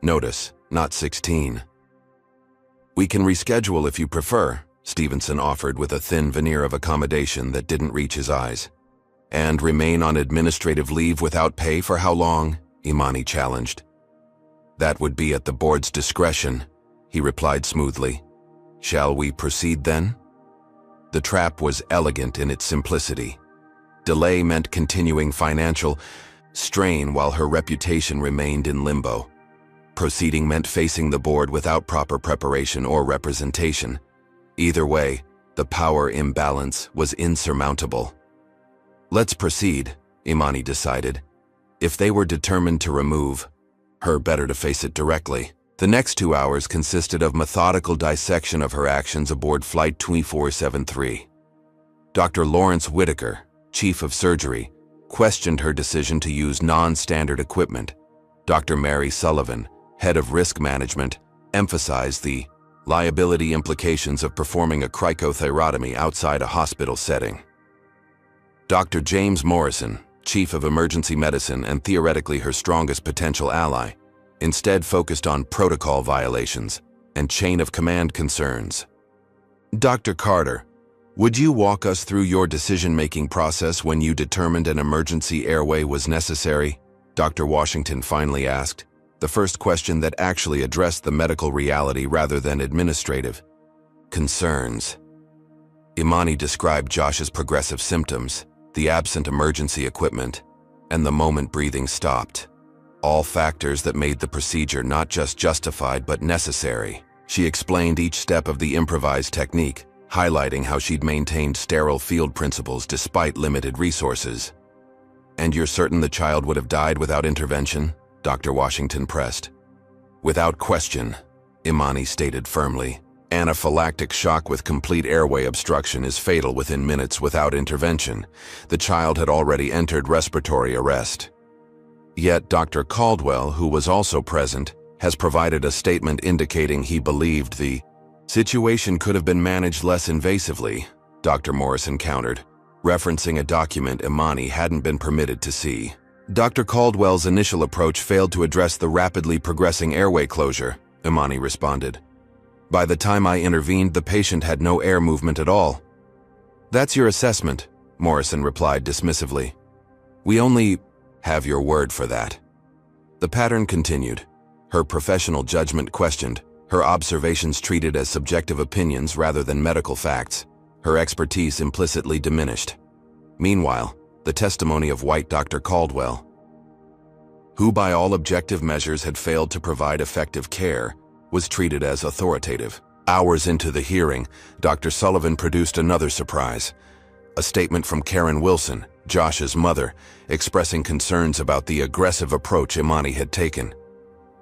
Notice, not 16. "We can reschedule if you prefer," Stevenson offered with a thin veneer of accommodation that didn't reach his eyes. "And remain on administrative leave without pay for how long?" Imani challenged. "That would be at the board's discretion," he replied smoothly. "Shall we proceed then?" The trap was elegant in its simplicity. Delay meant continuing financial strain while her reputation remained in limbo. Proceeding meant facing the board without proper preparation or representation. Either way, the power imbalance was insurmountable. "Let's proceed," Imani decided. If they were determined to remove her, better to face it directly. The next 2 hours consisted of methodical dissection of her actions aboard Flight 2473. Dr. Lawrence Whitaker, Chief of Surgery, questioned her decision to use non-standard equipment. Dr. Mary Sullivan, Head of Risk Management, emphasized the liability implications of performing a cricothyrotomy outside a hospital setting. Dr. James Morrison, Chief of Emergency Medicine and theoretically her strongest potential ally, instead focused on protocol violations and chain of command concerns. "Dr. Carter, would you walk us through your decision-making process when you determined an emergency airway was necessary?" Dr. Washington finally asked, the first question that actually addressed the medical reality rather than administrative concerns. Imani described Josh's progressive symptoms, the absent emergency equipment, and the moment breathing stopped. All factors that made the procedure not just justified but necessary. She explained each step of the improvised technique, highlighting how she'd maintained sterile field principles despite limited resources. "And you're certain the child would have died without intervention?" Dr. Washington pressed. "Without question," Imani stated firmly. "Anaphylactic shock with complete airway obstruction is fatal within minutes without intervention. The child had already entered respiratory arrest." Yet Dr. Caldwell, who was also present, has provided a statement indicating he believed the situation could have been managed less invasively, Dr. Morrison countered, referencing a document Imani hadn't been permitted to see. "Dr. Caldwell's initial approach failed to address the rapidly progressing airway closure," Imani responded. "By the time I intervened, the patient had no air movement at all." "That's your assessment," Morrison replied dismissively. "We only have your word for that." The pattern continued, her professional judgment questioned, her observations treated as subjective opinions rather than medical facts, her expertise implicitly diminished. Meanwhile, the testimony of white Dr. Caldwell, who by all objective measures had failed to provide effective care, was treated as authoritative. Hours into the hearing, Dr. Sullivan produced another surprise, a statement from Karen Wilson, Josh's mother, expressing concerns about the aggressive approach Imani had taken.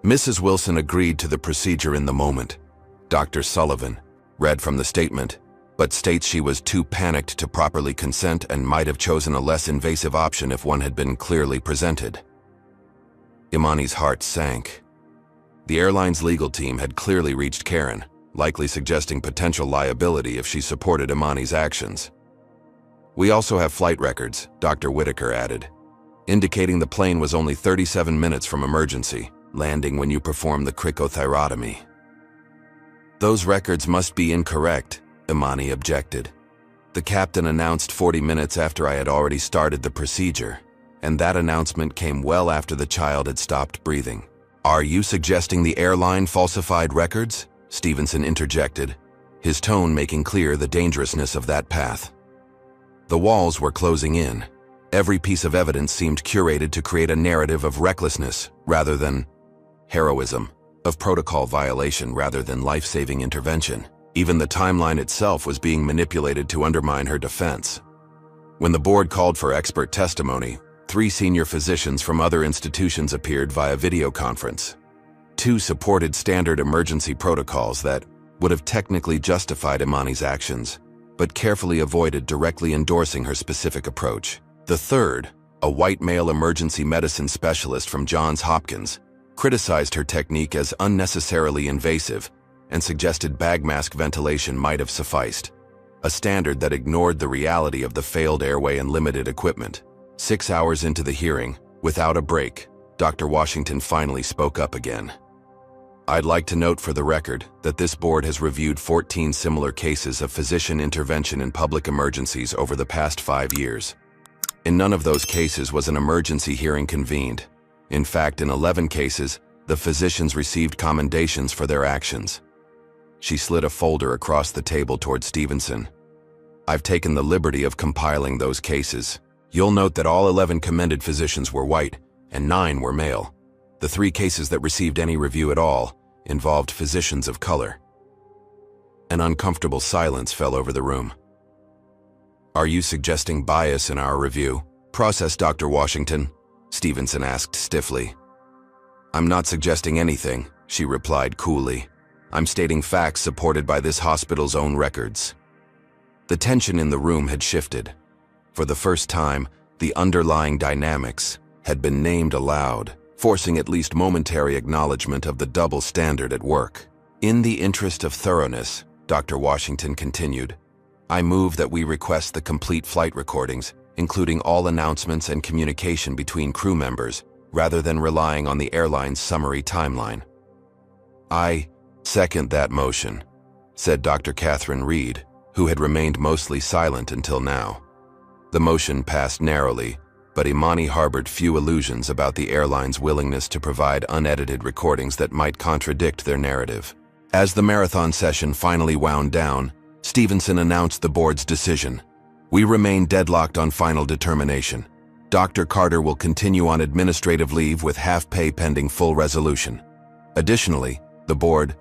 Mrs. Wilson agreed to the procedure in the moment. Dr. Sullivan read from the statement, but states she was too panicked to properly consent and might have chosen a less invasive option if one had been clearly presented. Imani's heart sank. The airline's legal team had clearly reached Karen, likely suggesting potential liability if she supported Imani's actions. "We also have flight records," Dr. Whitaker added, indicating the plane was only 37 minutes from emergency, landing when you performed the cricothyrotomy. "Those records must be incorrect," Imani objected. "The captain announced 40 minutes after I had already started the procedure, and that announcement came well after the child had stopped breathing." "Are you suggesting the airline falsified records?" Stevenson interjected, his tone making clear the dangerousness of that path. The walls were closing in. Every piece of evidence seemed curated to create a narrative of recklessness rather than heroism, of protocol violation rather than life-saving intervention. Even the timeline itself was being manipulated to undermine her defense. When the board called for expert testimony, 3 senior physicians from other institutions appeared via video conference. 2 supported standard emergency protocols that would have technically justified Imani's actions, but carefully avoided directly endorsing her specific approach. The third, a white male emergency medicine specialist from Johns Hopkins, criticized her technique as unnecessarily invasive and suggested bag mask ventilation might have sufficed, a standard that ignored the reality of the failed airway and limited equipment. 6 hours into the hearing, without a break, Dr. Washington finally spoke up again. I'd like to note for the record that this board has reviewed 14 similar cases of physician intervention in public emergencies over the past 5 years. In none of those cases was an emergency hearing convened. In fact, in 11 cases, the physicians received commendations for their actions. She slid a folder across the table toward Stevenson. I've taken the liberty of compiling those cases. You'll note that all 11 commended physicians were white, and 9 were male. The 3 cases that received any review at all involved physicians of color. An uncomfortable silence fell over the room. Are you suggesting bias in our review process, Dr. Washington? Stevenson asked stiffly. I'm not suggesting anything, she replied coolly. I'm stating facts supported by this hospital's own records. The tension in the room had shifted. For the first time, the underlying dynamics had been named aloud, forcing at least momentary acknowledgement of the double standard at work. In the interest of thoroughness, Dr. Washington continued, I move that we request the complete flight recordings, including all announcements and communication between crew members, rather than relying on the airline's summary timeline. I second that motion, said Dr. Catherine Reed, who had remained mostly silent until now. The motion passed narrowly, but Imani harbored few illusions about the airline's willingness to provide unedited recordings that might contradict their narrative. As the marathon session finally wound down, Stevenson announced the board's decision. We remain deadlocked on final determination. Dr. Carter will continue on administrative leave with half pay pending full resolution. Additionally, the board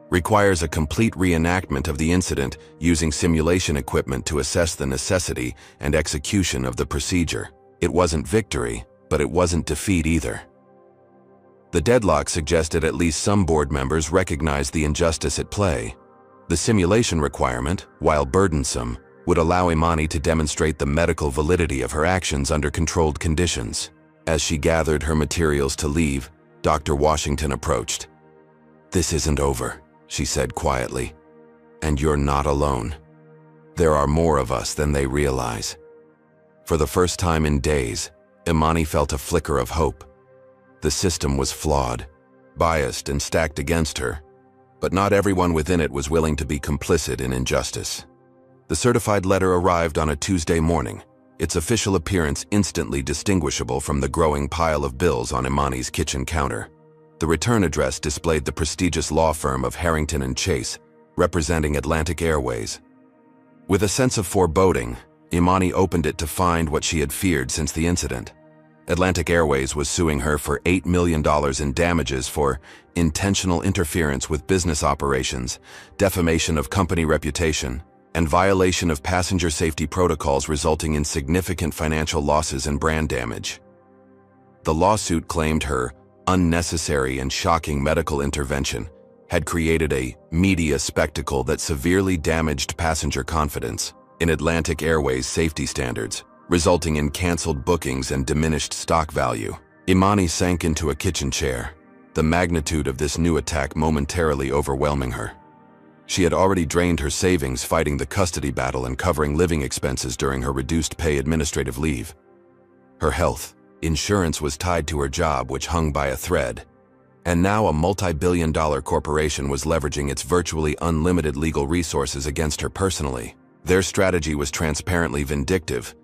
requires a complete reenactment of the incident using simulation equipment to assess the necessity and execution of the procedure. It wasn't victory, but it wasn't defeat either. The deadlock suggested at least some board members recognized the injustice at play. The simulation requirement, while burdensome, would allow Imani to demonstrate the medical validity of her actions under controlled conditions. As she gathered her materials to leave, Dr. Washington approached. This isn't over, she said quietly. And you're not alone. There are more of us than they realize. For the first time in days, Imani felt a flicker of hope. The system was flawed, biased and stacked against her, but not everyone within it was willing to be complicit in injustice. The certified letter arrived on a Tuesday morning, its official appearance instantly distinguishable from the growing pile of bills on Imani's kitchen counter. The return address displayed the prestigious law firm of Harrington and Chase, representing Atlantic Airways. With a sense of foreboding, Imani opened it to find what she had feared since the incident. Atlantic Airways was suing her for $8 million in damages for intentional interference with business operations, defamation of company reputation, and violation of passenger safety protocols resulting in significant financial losses and brand damage. The lawsuit claimed her unnecessary and shocking medical intervention had created a media spectacle that severely damaged passenger confidence in Atlantic Airways' safety standards, resulting in canceled bookings and diminished stock value. Imani sank into a kitchen chair, the magnitude of this new attack momentarily overwhelming her. She had already drained her savings fighting the custody battle and covering living expenses during her reduced pay administrative leave. Her health insurance was tied to her job, which hung by a thread. And now a multi-billion-dollar corporation was leveraging its virtually unlimited legal resources against her personally. Their strategy was transparently vindictive.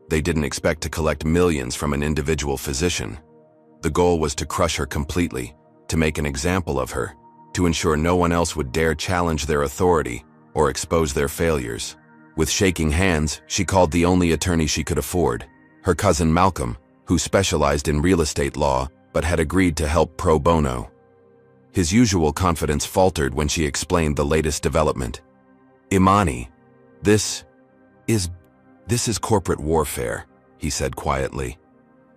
They didn't expect to collect millions from an individual physician. The goal was to crush her completely, to make an example of her, to ensure no one else would dare challenge their authority or expose their failures. With shaking hands, she called the only attorney she could afford, her cousin Malcolm, who specialized in real estate law but had agreed to help pro bono. His usual confidence faltered when she explained the latest development. Imani, this is corporate warfare, he said quietly.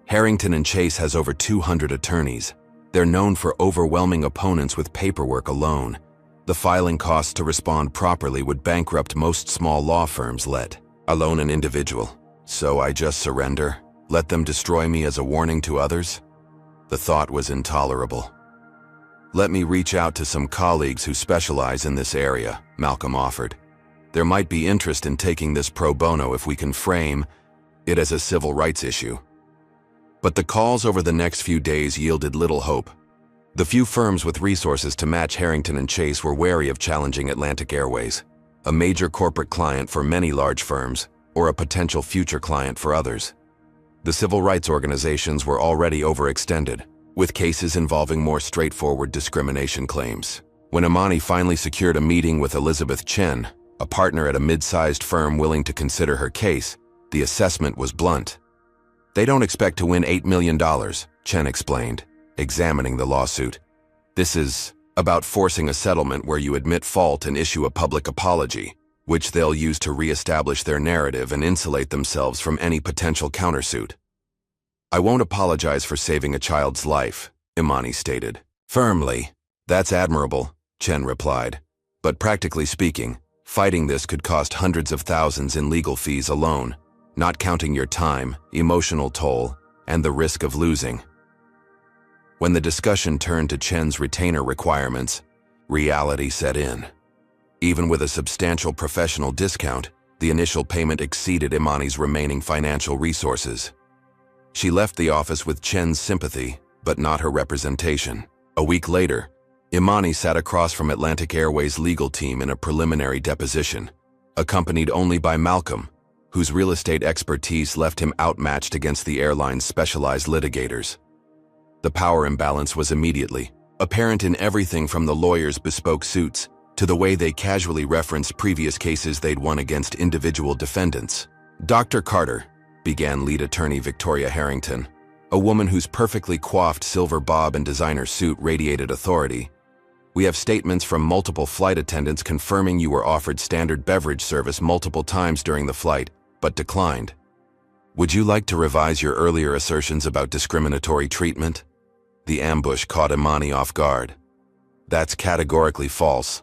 Harrington and Chase has over 200 attorneys. They're known for overwhelming opponents with paperwork alone. The filing costs to respond properly would bankrupt most small law firms, let alone an individual. So I just surrender? Let them destroy me as a warning to others? The thought was intolerable. Let me reach out to some colleagues who specialize in this area, Malcolm offered. There might be interest in taking this pro bono if we can frame it as a civil rights issue. But the calls over the next few days yielded little hope. The few firms with resources to match Harrington and Chase were wary of challenging Atlantic Airways, a major corporate client for many large firms, or a potential future client for others. The civil rights organizations were already overextended, with cases involving more straightforward discrimination claims. When Imani finally secured a meeting with Elizabeth Chen, a partner at a mid-sized firm willing to consider her case, the assessment was blunt. They don't expect to win $8 million, Chen explained, examining the lawsuit. This is about forcing a settlement where you admit fault and issue a public apology, which they'll use to re-establish their narrative and insulate themselves from any potential countersuit. I won't apologize for saving a child's life, Imani stated. Firmly. That's admirable, Chen replied. But practically speaking, fighting this could cost hundreds of thousands in legal fees alone, not counting your time, emotional toll, and the risk of losing. When the discussion turned to Chen's retainer requirements, reality set in. Even with a substantial professional discount, the initial payment exceeded Imani's remaining financial resources. She left the office with Chen's sympathy, but not her representation. A week later, Imani sat across from Atlantic Airways' legal team in a preliminary deposition, accompanied only by Malcolm, whose real estate expertise left him outmatched against the airline's specialized litigators. The power imbalance was immediately apparent in everything from the lawyers' bespoke suits to the way they casually referenced previous cases they'd won against individual defendants. Dr. Carter, began lead attorney Victoria Harrington, a woman whose perfectly coiffed silver bob and designer suit radiated authority. We have statements from multiple flight attendants confirming you were offered standard beverage service multiple times during the flight, but declined. Would you like to revise your earlier assertions about discriminatory treatment? The ambush caught Imani off guard. That's categorically false.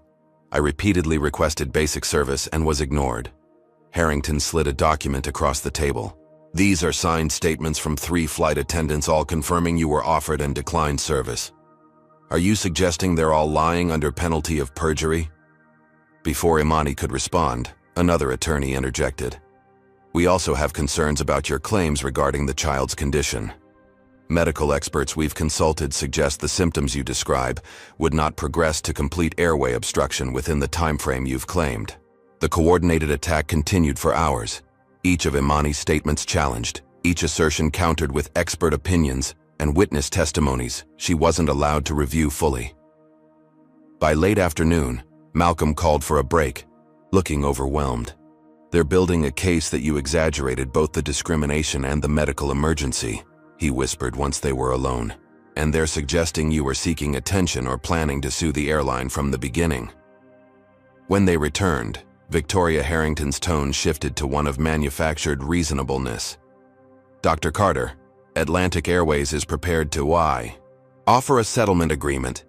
I repeatedly requested basic service and was ignored. Harrington slid a document across the table. These are signed statements from 3 flight attendants all confirming you were offered and declined service. Are you suggesting they're all lying under penalty of perjury? Before Imani could respond, another attorney interjected. We also have concerns about your claims regarding the child's condition. Medical experts we've consulted suggest the symptoms you describe would not progress to complete airway obstruction within the time frame you've claimed. The coordinated attack continued for hours, each of Imani's statements challenged, each assertion countered with expert opinions and witness testimonies she wasn't allowed to review fully. By late afternoon, Malcolm called for a break, looking overwhelmed. They're building a case that you exaggerated both the discrimination and the medical emergency, he whispered once they were alone. And they're suggesting you were seeking attention or planning to sue the airline from the beginning. When they returned, Victoria Harrington's tone shifted to one of manufactured reasonableness. Dr. Carter, Atlantic Airways is prepared to offer a settlement agreement.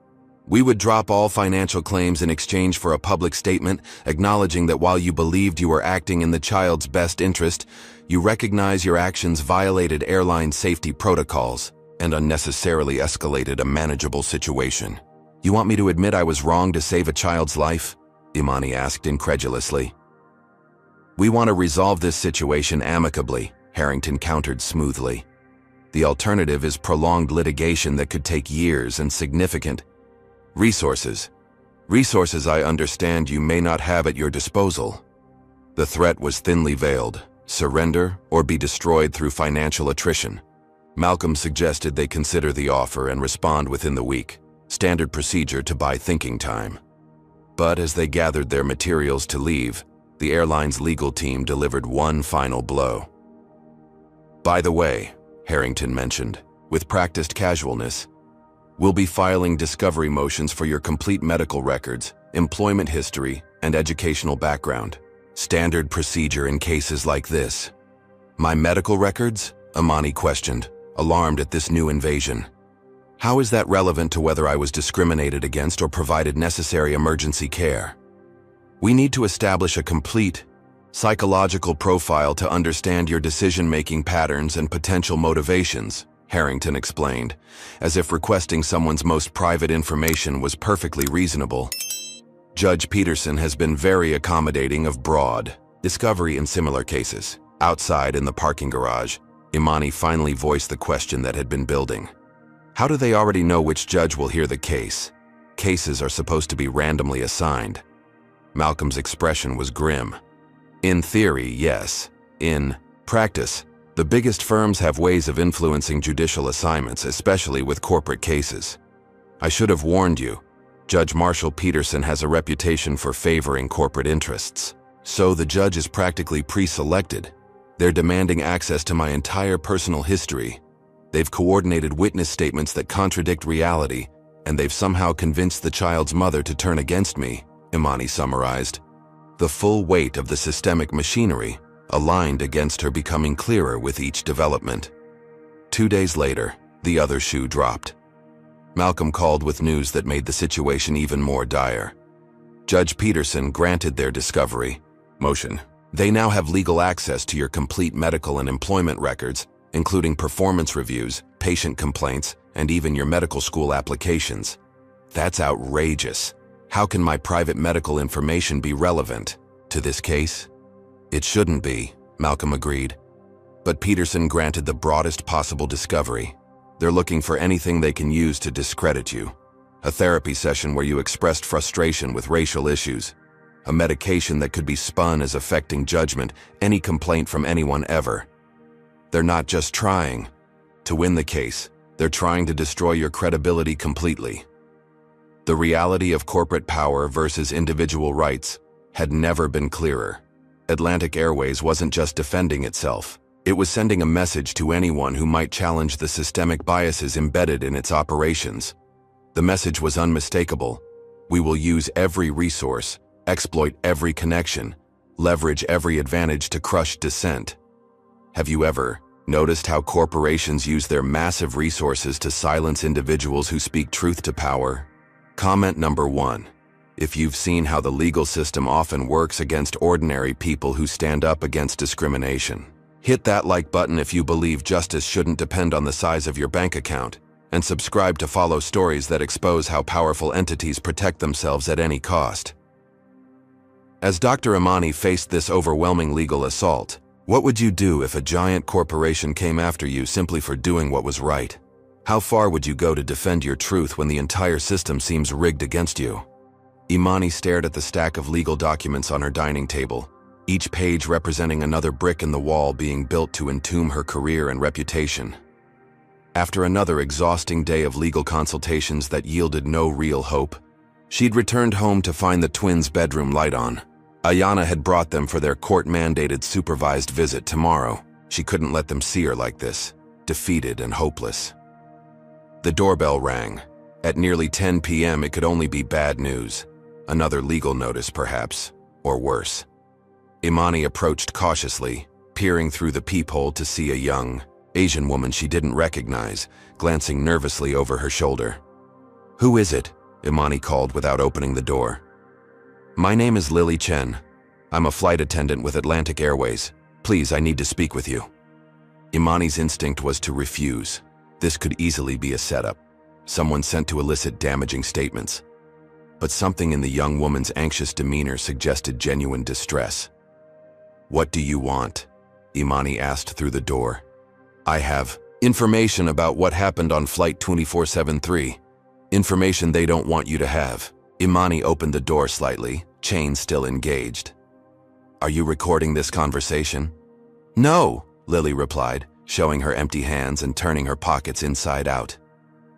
We would drop all financial claims in exchange for a public statement acknowledging that while you believed you were acting in the child's best interest, you recognize your actions violated airline safety protocols and unnecessarily escalated a manageable situation. You want me to admit I was wrong to save a child's life? Imani asked incredulously. We want to resolve this situation amicably, Harrington countered smoothly. The alternative is prolonged litigation that could take years and significant resources. Resources I understand you may not have at your disposal. The threat was thinly veiled. Surrender or be destroyed through financial attrition. Malcolm suggested they consider the offer and respond within the week, standard procedure to buy thinking time. But as they gathered their materials to leave, the airline's legal team delivered one final blow. By the way, Harrington mentioned, with practiced casualness, we'll be filing discovery motions for your complete medical records, employment history, and educational background. Standard procedure in cases like this. My medical records? Imani questioned, alarmed at this new invasion. How is that relevant to whether I was discriminated against or provided necessary emergency care? We need to establish a complete Psychological profile to understand your decision-making patterns and potential motivations, Harrington explained, as if requesting someone's most private information was perfectly reasonable. Judge Peterson has been very accommodating of broad discovery in similar cases. Outside in the parking garage, Imani finally voiced the question that had been building. How do they already know which judge will hear the case? Cases are supposed to be randomly assigned. Malcolm's expression was grim. In theory, yes. In practice, the biggest firms have ways of influencing judicial assignments, especially with corporate cases. I should have warned you. Judge Marshall Peterson has a reputation for favoring corporate interests. So the judge is practically pre-selected. They're demanding access to my entire personal history. They've coordinated witness statements that contradict reality, and they've somehow convinced the child's mother to turn against me, Imani summarized. The full weight of the systemic machinery aligned against her becoming clearer with each development. 2 days later, the other shoe dropped. Malcolm called with news that made the situation even more dire. Judge Peterson granted their discovery motion. They now have legal access to your complete medical and employment records, including performance reviews, patient complaints, and even your medical school applications. That's outrageous. How can my private medical information be relevant to this case? It shouldn't be, Malcolm agreed. But Peterson granted the broadest possible discovery. They're looking for anything they can use to discredit you. A therapy session where you expressed frustration with racial issues. A medication that could be spun as affecting judgment, any complaint from anyone ever. They're not just trying to win the case, they're trying to destroy your credibility completely. The reality of corporate power versus individual rights had never been clearer. Atlantic Airways wasn't just defending itself. It was sending a message to anyone who might challenge the systemic biases embedded in its operations. The message was unmistakable. We will use every resource, exploit every connection, leverage every advantage to crush dissent. Have you ever noticed how corporations use their massive resources to silence individuals who speak truth to power? Comment number 1. If you've seen how the legal system often works against ordinary people who stand up against discrimination, hit that like button if you believe justice shouldn't depend on the size of your bank account, and subscribe to follow stories that expose how powerful entities protect themselves at any cost. As Dr. Imani faced this overwhelming legal assault, what would you do if a giant corporation came after you simply for doing what was right? How far would you go to defend your truth when the entire system seems rigged against you? Imani stared at the stack of legal documents on her dining table, each page representing another brick in the wall being built to entomb her career and reputation. After another exhausting day of legal consultations that yielded no real hope, she'd returned home to find the twins' bedroom light on. Ayana had brought them for their court-mandated supervised visit tomorrow. She couldn't let them see her like this, defeated and hopeless. The doorbell rang. At nearly 10 p.m., it could only be bad news. Another legal notice, perhaps, or worse. Imani approached cautiously, peering through the peephole to see a young, Asian woman she didn't recognize, glancing nervously over her shoulder. "Who is it?" Imani called without opening the door. "My name is Lily Chen. I'm a flight attendant with Atlantic Airways. Please, I need to speak with you." Imani's instinct was to refuse. This could easily be a setup. Someone sent to elicit damaging statements. But something in the young woman's anxious demeanor suggested genuine distress. "What do you want?" Imani asked through the door. "I have information about what happened on Flight 2473. Information they don't want you to have." Imani opened the door slightly, chain still engaged. "Are you recording this conversation?" "No," Lily replied, showing her empty hands and turning her pockets inside out.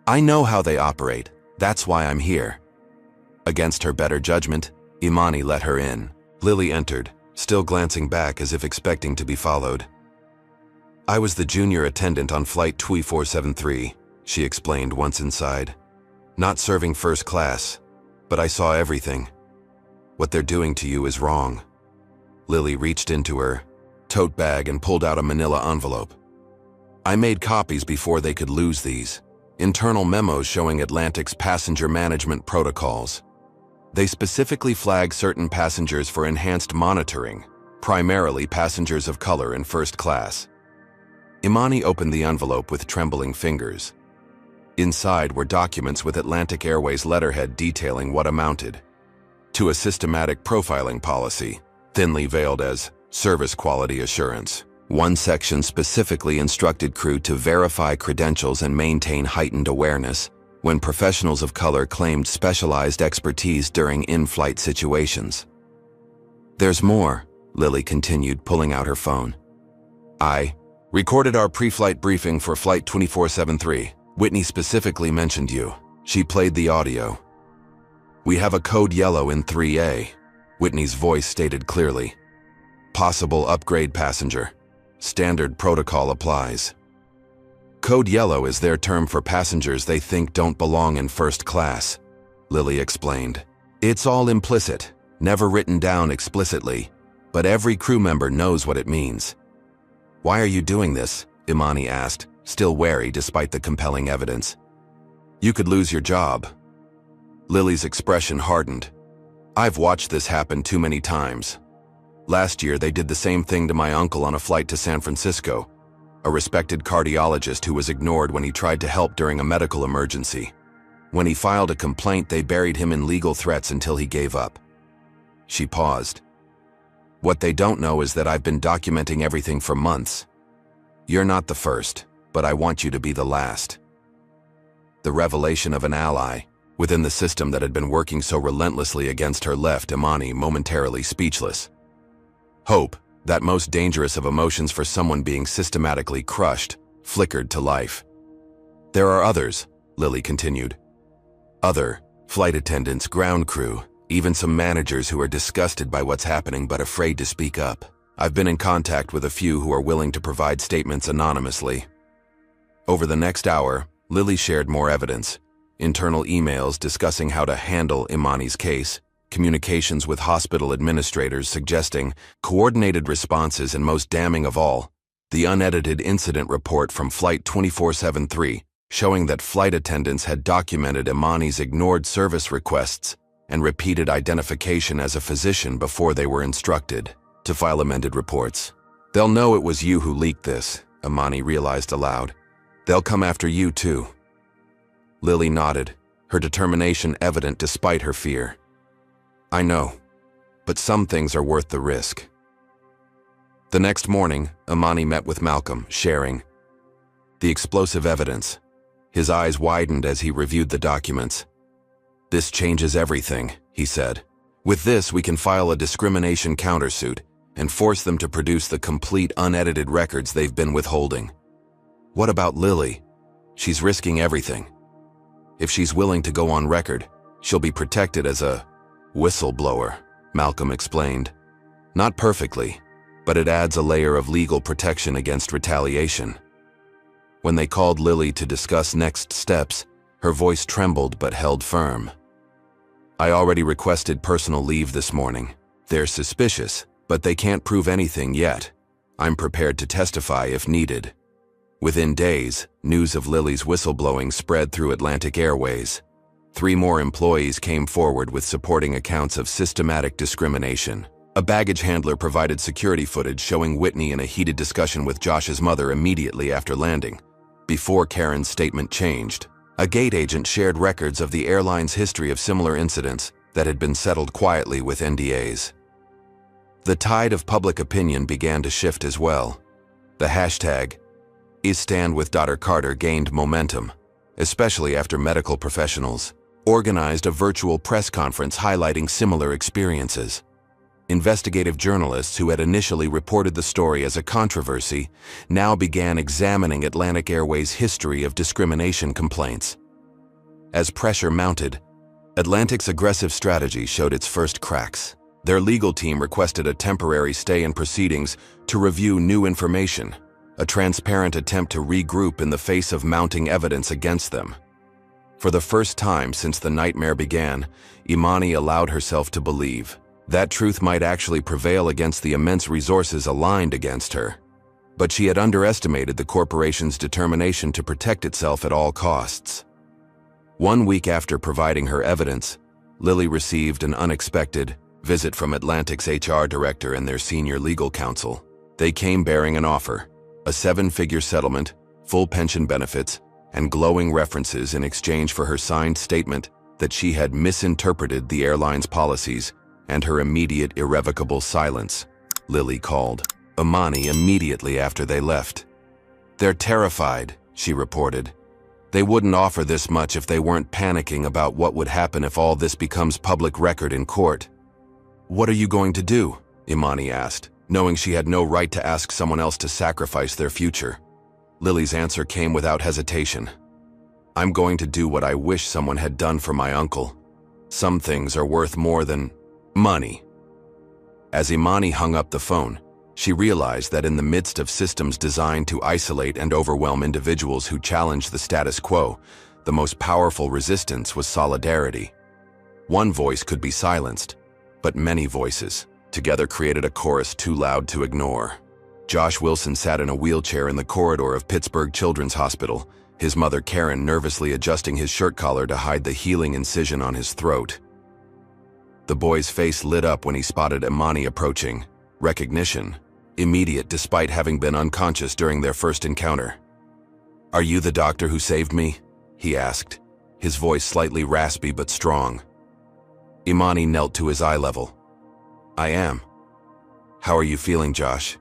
"I know how they operate. That's why I'm here." Against her better judgment, Imani let her in. Lily entered, still glancing back as if expecting to be followed. "I was the junior attendant on Flight 2473, she explained once inside. "Not serving first class, but I saw everything. What they're doing to you is wrong." Lily reached into her tote bag and pulled out a manila envelope. "I made copies before they could lose these. Internal memos showing Atlantic's passenger management protocols. They specifically flag certain passengers for enhanced monitoring, primarily passengers of color in first class. Imani opened the envelope with trembling fingers. Inside were documents with Atlantic Airways letterhead detailing what amounted to a systematic profiling policy, thinly veiled as service quality assurance. One section specifically instructed crew to verify credentials and maintain heightened awareness when professionals of color claimed specialized expertise during in-flight situations. "There's more," Lily continued, pulling out her phone. "I recorded our pre-flight briefing for Flight 2473. Whitney specifically mentioned you." She played the audio. "We have a code yellow in 3A, Whitney's voice stated clearly. "Possible upgrade passenger. Standard protocol applies." Code yellow is their term for passengers they think don't belong in first class, Lily explained. "It's all implicit, never written down explicitly, but every crew member knows what it means." "Why are you doing this?" Imani asked, still wary despite the compelling evidence. "You could lose your job." Lily's expression hardened. "I've watched this happen too many times. Last year, they did the same thing to my uncle on a flight to San Francisco, a respected cardiologist who was ignored when he tried to help during a medical emergency. When he filed a complaint, they buried him in legal threats until he gave up." She paused. "What they don't know is that I've been documenting everything for months. You're not the first, but I want you to be the last." The revelation of an ally within the system that had been working so relentlessly against her left Imani momentarily speechless. Hope, that most dangerous of emotions for someone being systematically crushed, flickered to life. "There are others," Lily continued. "Other flight attendants, ground crew, even some managers who are disgusted by what's happening but afraid to speak up. I've been in contact with a few who are willing to provide statements anonymously." Over the next hour, Lily shared more evidence, internal emails discussing how to handle Imani's case, communications with hospital administrators suggesting coordinated responses, and most damning of all, the unedited incident report from Flight 2473 showing that flight attendants had documented Imani's ignored service requests and repeated identification as a physician before they were instructed to file amended reports. "They'll know it was you who leaked this," Imani realized aloud. "They'll come after you too." Lily nodded, her determination evident despite her fear. "I know, but some things are worth the risk." The next morning, Imani met with Malcolm, sharing the explosive evidence. His eyes widened as he reviewed the documents. "This changes everything," he said. "With this, we can file a discrimination countersuit and force them to produce the complete unedited records they've been withholding." "What about Lily? She's risking everything. If she's willing to go on record, she'll be protected as a whistleblower," Malcolm explained. "Not perfectly, but it adds a layer of legal protection against retaliation." When they called Lily to discuss next steps, her voice trembled but held firm. "I already requested personal leave this morning. They're suspicious, but they can't prove anything yet. I'm prepared to testify if needed." Within days, news of Lily's whistleblowing spread through Atlantic Airways. 3 more employees came forward with supporting accounts of systematic discrimination. A baggage handler provided security footage showing Whitney in a heated discussion with Josh's mother immediately after landing, before Karen's statement changed. A gate agent shared records of the airline's history of similar incidents that had been settled quietly with NDAs. The tide of public opinion began to shift as well. The hashtag #IsStandWithDaughterCarter gained momentum, especially after medical professionals organized a virtual press conference highlighting similar experiences. Investigative journalists who had initially reported the story as a controversy now began examining Atlantic Airways' history of discrimination complaints. As pressure mounted, Atlantic's aggressive strategy showed its first cracks. Their legal team requested a temporary stay in proceedings to review new information, a transparent attempt to regroup in the face of mounting evidence against them. For the first time since the nightmare began, Imani allowed herself to believe that truth might actually prevail against the immense resources aligned against her. But she had underestimated the corporation's determination to protect itself at all costs. 1 week after providing her evidence, Lily received an unexpected, visit from Atlantic's HR director and their senior legal counsel. They came bearing an offer, a 7-figure settlement, full pension benefits, and glowing references in exchange for her signed statement that she had misinterpreted the airline's policies and her immediate irrevocable silence. Lily called Imani immediately after they left. "They're terrified," she reported. "They wouldn't offer this much if they weren't panicking about what would happen if all this becomes public record in court." "What are you going to do?" Imani asked, knowing she had no right to ask someone else to sacrifice their future. Lily's answer came without hesitation. "I'm going to do what I wish someone had done for my uncle. Some things are worth more than money." As Imani hung up the phone, she realized that in the midst of systems designed to isolate and overwhelm individuals who challenged the status quo, the most powerful resistance was solidarity. One voice could be silenced, but many voices together created a chorus too loud to ignore. Josh Wilson sat in a wheelchair in the corridor of Pittsburgh Children's Hospital, his mother Karen nervously adjusting his shirt collar to hide the healing incision on his throat. The boy's face lit up when he spotted Imani approaching. Recognition, immediate despite having been unconscious during their first encounter. "Are you the doctor who saved me?" he asked, his voice slightly raspy but strong. Imani knelt to his eye level. "I am." "How are you feeling, Josh?"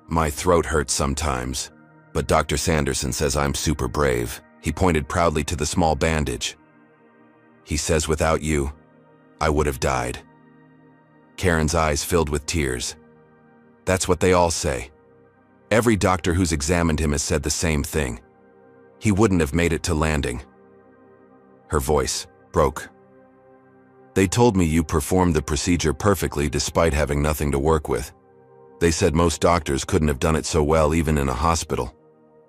"My throat hurts sometimes, but Dr. Sanderson says I'm super brave." He pointed proudly to the small bandage. "He says without you, I would have died." Karen's eyes filled with tears. "That's what they all say. Every doctor who's examined him has said the same thing. He wouldn't have made it to landing." Her voice broke. "They told me you performed the procedure perfectly despite having nothing to work with. They said most doctors couldn't have done it so well even in a hospital."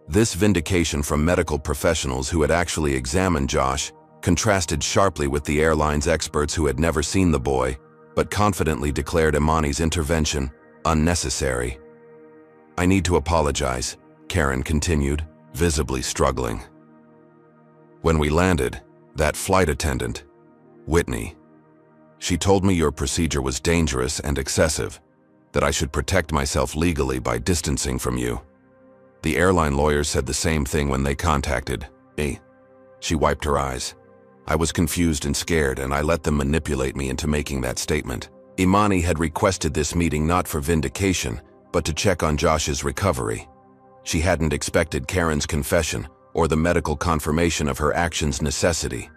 This vindication from medical professionals who had actually examined Josh contrasted sharply with the airline's experts who had never seen the boy, but confidently declared Imani's intervention unnecessary. "I need to apologize," Karen continued, visibly struggling. "When we landed, that flight attendant, Whitney, she told me your procedure was dangerous and excessive, that I should protect myself legally by distancing from you. The airline lawyers said the same thing when they contacted me." She wiped her eyes. "I was confused and scared, and I let them manipulate me into making that statement." Imani had requested this meeting not for vindication, but to check on Josh's recovery. She hadn't expected Karen's confession or the medical confirmation of her actions' necessity.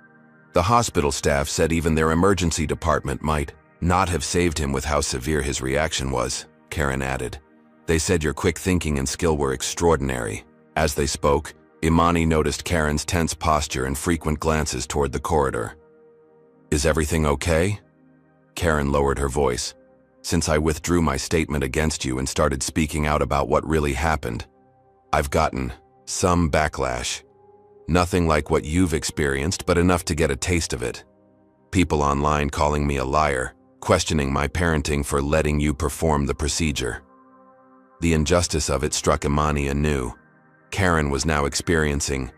The hospital staff said even their emergency department might not have saved him with how severe his reaction was, Karen added. "They said your quick thinking and skill were extraordinary." As they spoke, Imani noticed Karen's tense posture and frequent glances toward the corridor. "Is everything okay?" Karen lowered her voice. "Since I withdrew my statement against you and started speaking out about what really happened, I've gotten some backlash. Nothing like what you've experienced, but enough to get a taste of it. People online calling me a liar, questioning my parenting for letting you perform the procedure." The injustice of it struck Imani anew. Karen was now experiencing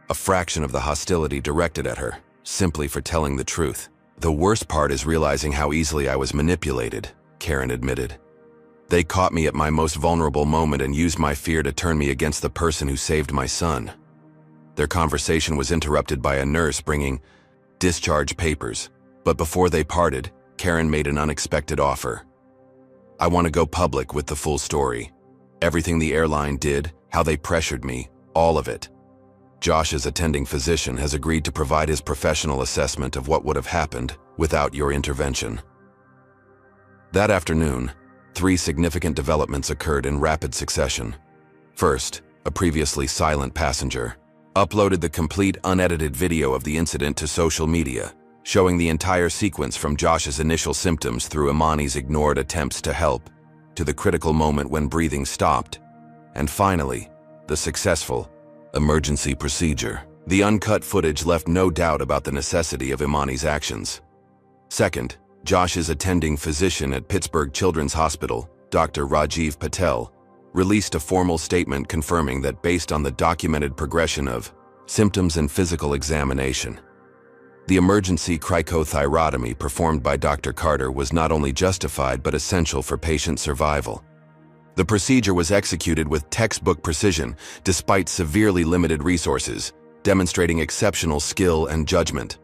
a fraction of the hostility directed at her, simply for telling the truth. "The worst part is realizing how easily I was manipulated," Karen admitted. "They caught me at my most vulnerable moment and used my fear to turn me against the person who saved my son." Their conversation was interrupted by a nurse bringing discharge papers, but before they parted, Karen made an unexpected offer. "I want to go public with the full story. Everything the airline did, how they pressured me, all of it. Josh's attending physician has agreed to provide his professional assessment of what would have happened without your intervention." That afternoon, 3 significant developments occurred in rapid succession. First, a previously silent passenger uploaded the complete unedited video of the incident to social media, showing the entire sequence from Josh's initial symptoms through Imani's ignored attempts to help, to the critical moment when breathing stopped, and finally, the successful emergency procedure. The uncut footage left no doubt about the necessity of Imani's actions. Second, Josh's attending physician at Pittsburgh Children's Hospital, Dr. Rajiv Patel, released a formal statement confirming that based on the documented progression of symptoms and physical examination, The emergency cricothyrotomy performed by Dr. Carter was not only justified but essential for patient survival. The procedure was executed with textbook precision despite severely limited resources, demonstrating exceptional skill and judgment.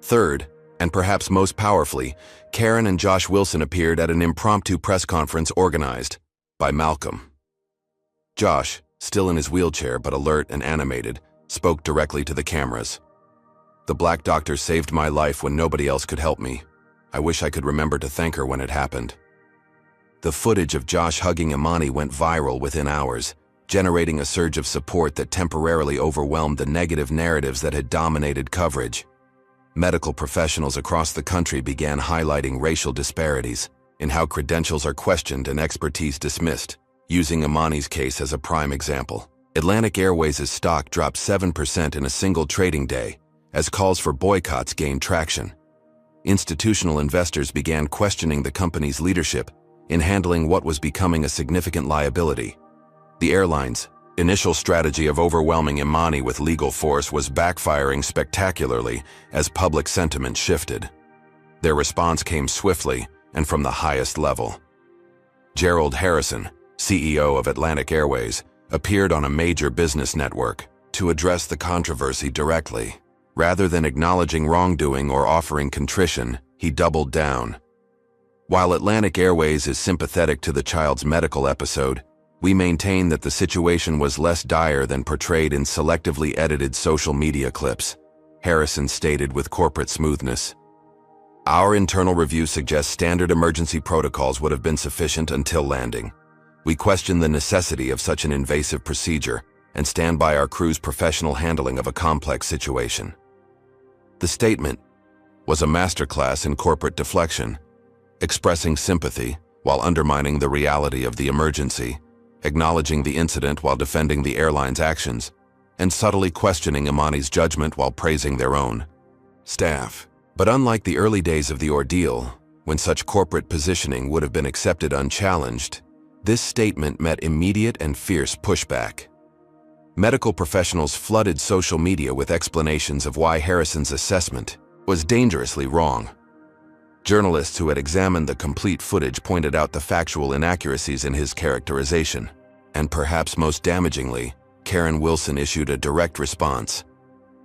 Third, and perhaps most powerfully, Karen and Josh Wilson appeared at an impromptu press conference organized by Malcolm. Josh, still in his wheelchair but alert and animated, spoke directly to the cameras. "The Black Doctor saved my life when nobody else could help me. I wish I could remember to thank her when it happened." The footage of Josh hugging Imani went viral within hours, generating a surge of support that temporarily overwhelmed the negative narratives that had dominated coverage. Medical professionals across the country began highlighting racial disparities in how credentials are questioned and expertise dismissed, using Imani's case as a prime example. Atlantic Airways' stock dropped 7% in a single trading day, as calls for boycotts gained traction. Institutional investors began questioning the company's leadership in handling what was becoming a significant liability. The airline's initial strategy of overwhelming Imani with legal force was backfiring spectacularly as public sentiment shifted. Their response came swiftly and from the highest level. Gerald Harrison, CEO of Atlantic Airways, appeared on a major business network to address the controversy directly. Rather than acknowledging wrongdoing or offering contrition, he doubled down. "While Atlantic Airways is sympathetic to the child's medical episode, we maintain that the situation was less dire than portrayed in selectively edited social media clips," Harrison stated with corporate smoothness. "Our internal review suggests standard emergency protocols would have been sufficient until landing. We question the necessity of such an invasive procedure and stand by our crew's professional handling of a complex situation." The statement was a masterclass in corporate deflection, expressing sympathy while undermining the reality of the emergency, acknowledging the incident while defending the airline's actions, and subtly questioning Imani's judgment while praising their own staff. But unlike the early days of the ordeal, when such corporate positioning would have been accepted unchallenged, this statement met immediate and fierce pushback. Medical professionals flooded social media with explanations of why Harrison's assessment was dangerously wrong. Journalists who had examined the complete footage pointed out the factual inaccuracies in his characterization, and perhaps most damagingly, Karen Wilson issued a direct response.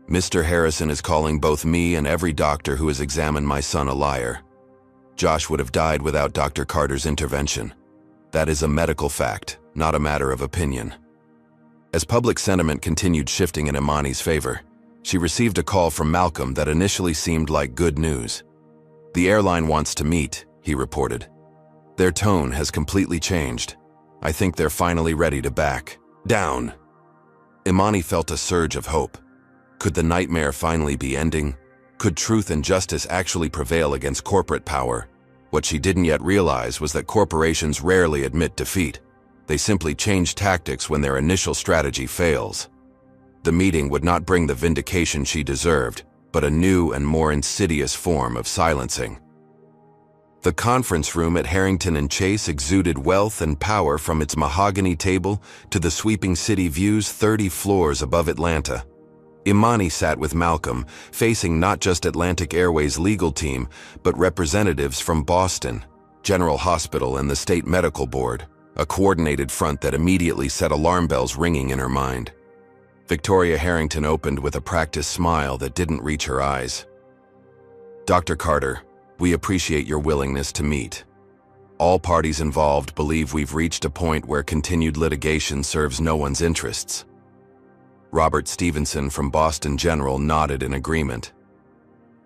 "Mr. Harrison is calling both me and every doctor who has examined my son a liar. Josh would have died without Dr. Carter's intervention. That is a medical fact, not a matter of opinion." As public sentiment continued shifting in Imani's favor, she received a call from Malcolm that initially seemed like good news. "The airline wants to meet," he reported. "Their tone has completely changed. I think they're finally ready to back down." Imani felt a surge of hope. Could the nightmare finally be ending? Could truth and justice actually prevail against corporate power? What she didn't yet realize was that corporations rarely admit defeat. They simply change tactics when their initial strategy fails. The meeting would not bring the vindication she deserved, but a new and more insidious form of silencing. The conference room at Harrington and Chase exuded wealth and power from its mahogany table to the sweeping city views 30 floors above Atlanta. Imani sat with Malcolm, facing not just Atlantic Airways' legal team, but representatives from Boston, General Hospital, and the State Medical Board, a coordinated front that immediately set alarm bells ringing in her mind. Victoria Harrington opened with a practiced smile that didn't reach her eyes. "Dr. Carter, we appreciate your willingness to meet. All parties involved believe we've reached a point where continued litigation serves no one's interests." Robert Stevenson from Boston General nodded in agreement.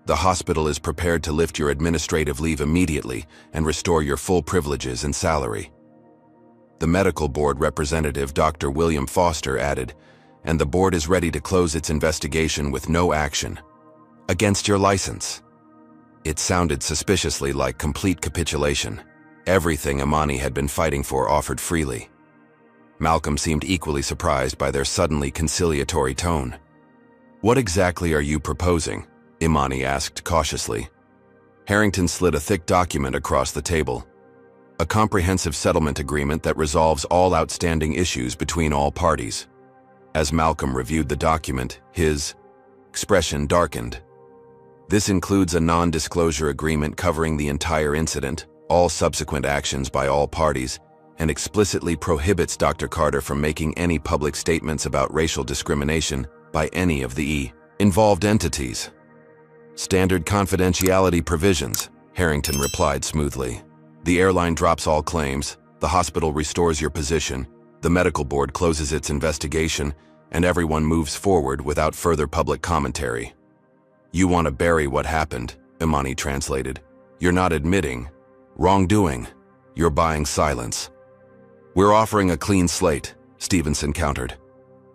"The hospital is prepared to lift your administrative leave immediately and restore your full privileges and salary." The medical board representative, Dr. William Foster, added, "And the board is ready to close its investigation with no action against your license." It sounded suspiciously like complete capitulation. Everything Imani had been fighting for offered freely. Malcolm seemed equally surprised by their suddenly conciliatory tone. "What exactly are you proposing?" Imani asked cautiously. Harrington slid a thick document across the table. "A comprehensive settlement agreement that resolves all outstanding issues between all parties." As Malcolm reviewed the document, his expression darkened. This includes a non-disclosure agreement covering the entire incident, all subsequent actions by all parties, and explicitly prohibits Dr. Carter from making any public statements about racial discrimination by any of the involved entities. Standard confidentiality provisions, Harrington replied smoothly. The airline drops all claims, the hospital restores your position, the medical board closes its investigation, and everyone moves forward without further public commentary. You want to bury what happened, Imani translated. You're not admitting wrongdoing. You're buying silence. We're offering a clean slate, Stevenson countered.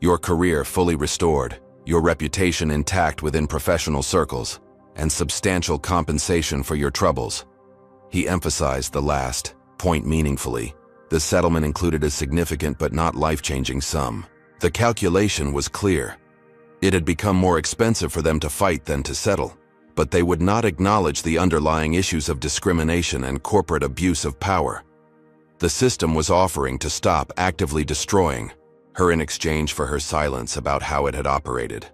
Your career fully restored, your reputation intact within professional circles, and substantial compensation for your troubles. He emphasized the last point meaningfully. The settlement included a significant but not life-changing sum. The calculation was clear. It had become more expensive for them to fight than to settle, but they would not acknowledge the underlying issues of discrimination and corporate abuse of power. The system was offering to stop actively destroying her in exchange for her silence about how it had operated.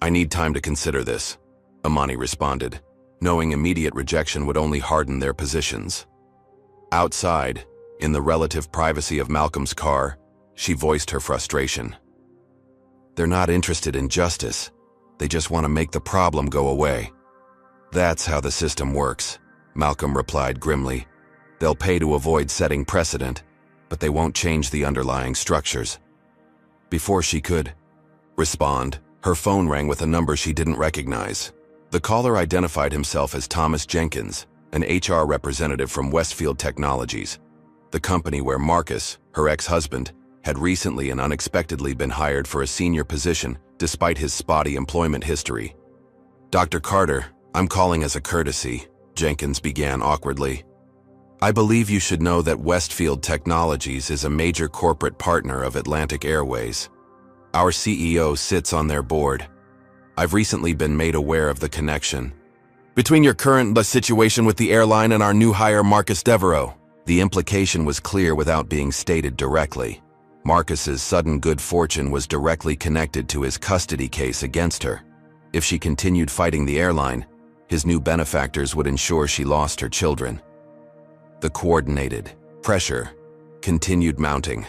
I need time to consider this, Imani responded, knowing immediate rejection would only harden their positions. Outside, in the relative privacy of Malcolm's car, she voiced her frustration. They're not interested in justice. They just want to make the problem go away. That's how the system works, Malcolm replied grimly. They'll pay to avoid setting precedent, but they won't change the underlying structures. Before she could respond, her phone rang with a number she didn't recognize. The caller identified himself as Thomas Jenkins, an HR representative from Westfield Technologies, the company where Marcus, her ex-husband, had recently and unexpectedly been hired for a senior position despite his spotty employment history. Dr. Carter, I'm calling as a courtesy, Jenkins began awkwardly. I believe you should know that Westfield Technologies is a major corporate partner of Atlantic Airways. Our CEO sits on their board. I've recently been made aware of the connection between your current situation with the airline and our new hire Marcus Devereaux. The implication was clear without being stated directly. Marcus's sudden good fortune was directly connected to his custody case against her. If she continued fighting the airline, his new benefactors would ensure she lost her children. The coordinated pressure continued mounting.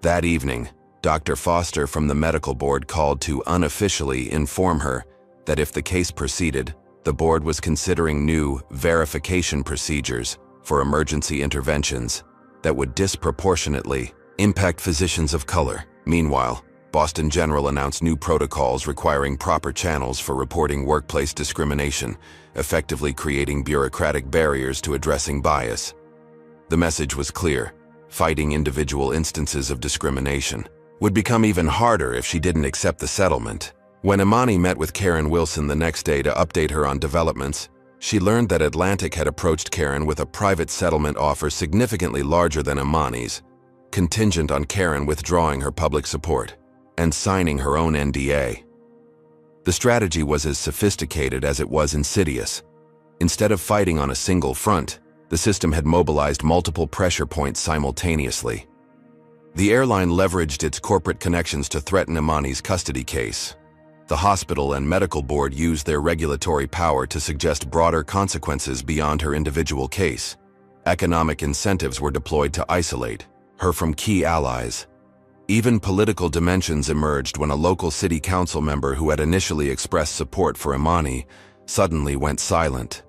That evening, Dr. Foster from the medical board called to unofficially inform her that if the case proceeded, the board was considering new verification procedures for emergency interventions that would disproportionately impact physicians of color. Meanwhile, Boston General announced new protocols requiring proper channels for reporting workplace discrimination, effectively creating bureaucratic barriers to addressing bias. The message was clear: fighting individual instances of discrimination would become even harder if she didn't accept the settlement. When Imani met with Karen Wilson the next day to update her on developments, she learned that Atlantic had approached Karen with a private settlement offer significantly larger than Imani's, contingent on Karen withdrawing her public support and signing her own NDA. The strategy was as sophisticated as it was insidious. Instead of fighting on a single front, the system had mobilized multiple pressure points simultaneously. The airline leveraged its corporate connections to threaten Imani's custody case. The hospital and medical board used their regulatory power to suggest broader consequences beyond her individual case. Economic incentives were deployed to isolate her from key allies. Even political dimensions emerged when a local city council member who had initially expressed support for Imani suddenly went silent.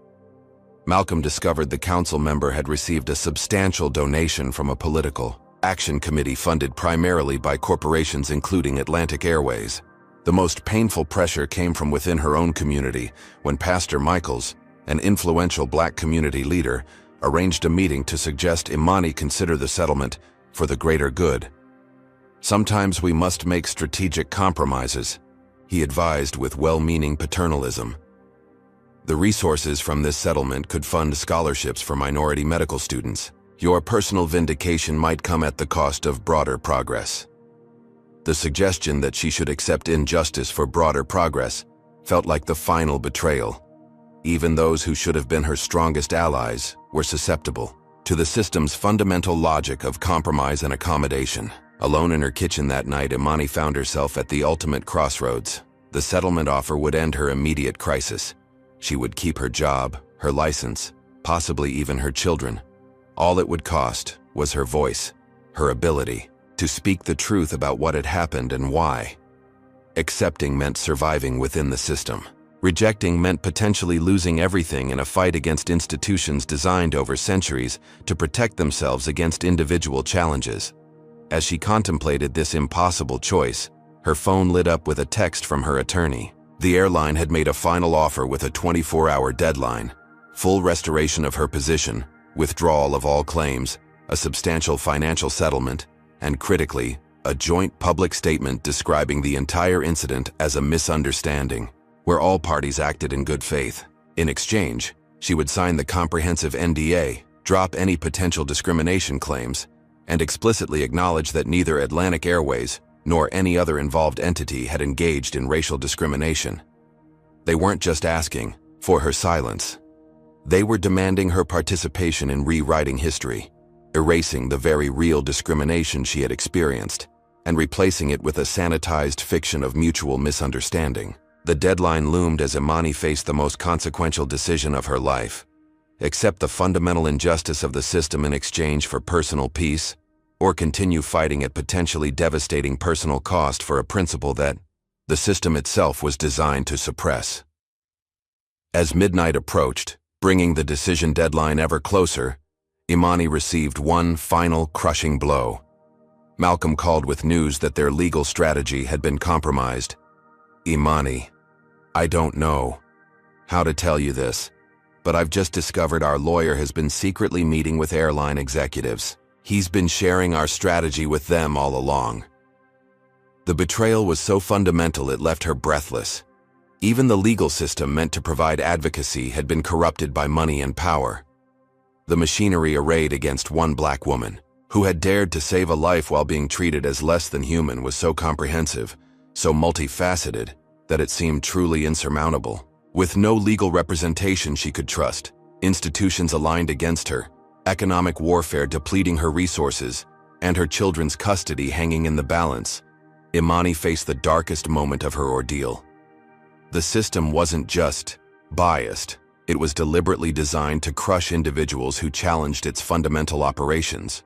Malcolm discovered the council member had received a substantial donation from a political action committee funded primarily by corporations including Atlantic Airways. The most painful pressure came from within her own community when Pastor Michaels, an influential black community leader, arranged a meeting to suggest Imani consider the settlement for the greater good. Sometimes we must make strategic compromises, he advised with well-meaning paternalism. The resources from this settlement could fund scholarships for minority medical students. Your personal vindication might come at the cost of broader progress. The suggestion that she should accept injustice for broader progress felt like the final betrayal. Even those who should have been her strongest allies were susceptible to the system's fundamental logic of compromise and accommodation. Alone in her kitchen that night, Imani found herself at the ultimate crossroads. The settlement offer would end her immediate crisis, She would keep her job, her license, possibly even her children. All it would cost was her voice, her ability to speak the truth about what had happened and why. Accepting meant surviving within the system. Rejecting meant potentially losing everything in a fight against institutions designed over centuries to protect themselves against individual challenges. As she contemplated this impossible choice, her phone lit up with a text from her attorney. The airline had made a final offer with a 24-hour deadline: full restoration of her position, withdrawal of all claims, a substantial financial settlement, and critically, a joint public statement describing the entire incident as a misunderstanding, where all parties acted in good faith. In exchange, she would sign the comprehensive NDA, drop any potential discrimination claims, and explicitly acknowledge that neither Atlantic Airways nor any other involved entity had engaged in racial discrimination. They weren't just asking for her silence. They were demanding her participation in rewriting history, erasing the very real discrimination she had experienced, and replacing it with a sanitized fiction of mutual misunderstanding. The deadline loomed as Imani faced the most consequential decision of her life: accept the fundamental injustice of the system in exchange for personal peace, or continue fighting at potentially devastating personal cost for a principle that the system itself was designed to suppress. As midnight approached, bringing the decision deadline ever closer, Imani received one final crushing blow. Malcolm called with news that their legal strategy had been compromised. "Imani, I don't know how to tell you this, but I've just discovered our lawyer has been secretly meeting with airline executives. He's been sharing our strategy with them all along." The betrayal was so fundamental it left her breathless. Even the legal system meant to provide advocacy had been corrupted by money and power. The machinery arrayed against one black woman, who had dared to save a life while being treated as less than human, was so comprehensive, so multifaceted, that it seemed truly insurmountable. With no legal representation she could trust, institutions aligned against her, economic warfare depleting her resources, and her children's custody hanging in the balance, Imani faced the darkest moment of her ordeal. The system wasn't just biased, it was deliberately designed to crush individuals who challenged its fundamental operations.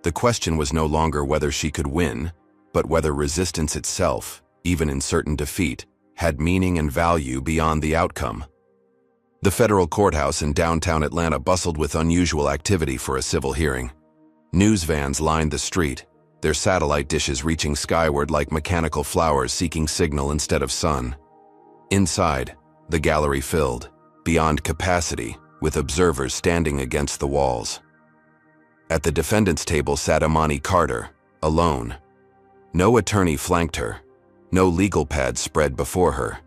The question was no longer whether she could win, but whether resistance itself, even in certain defeat, had meaning and value beyond the outcome. The federal courthouse in downtown Atlanta bustled with unusual activity for a civil hearing. News vans lined the street, their satellite dishes reaching skyward like mechanical flowers seeking signal instead of sun. Inside, the gallery filled, beyond capacity, with observers standing against the walls. At the defendant's table sat Imani Carter, alone. No attorney flanked her, no legal pad spread before her.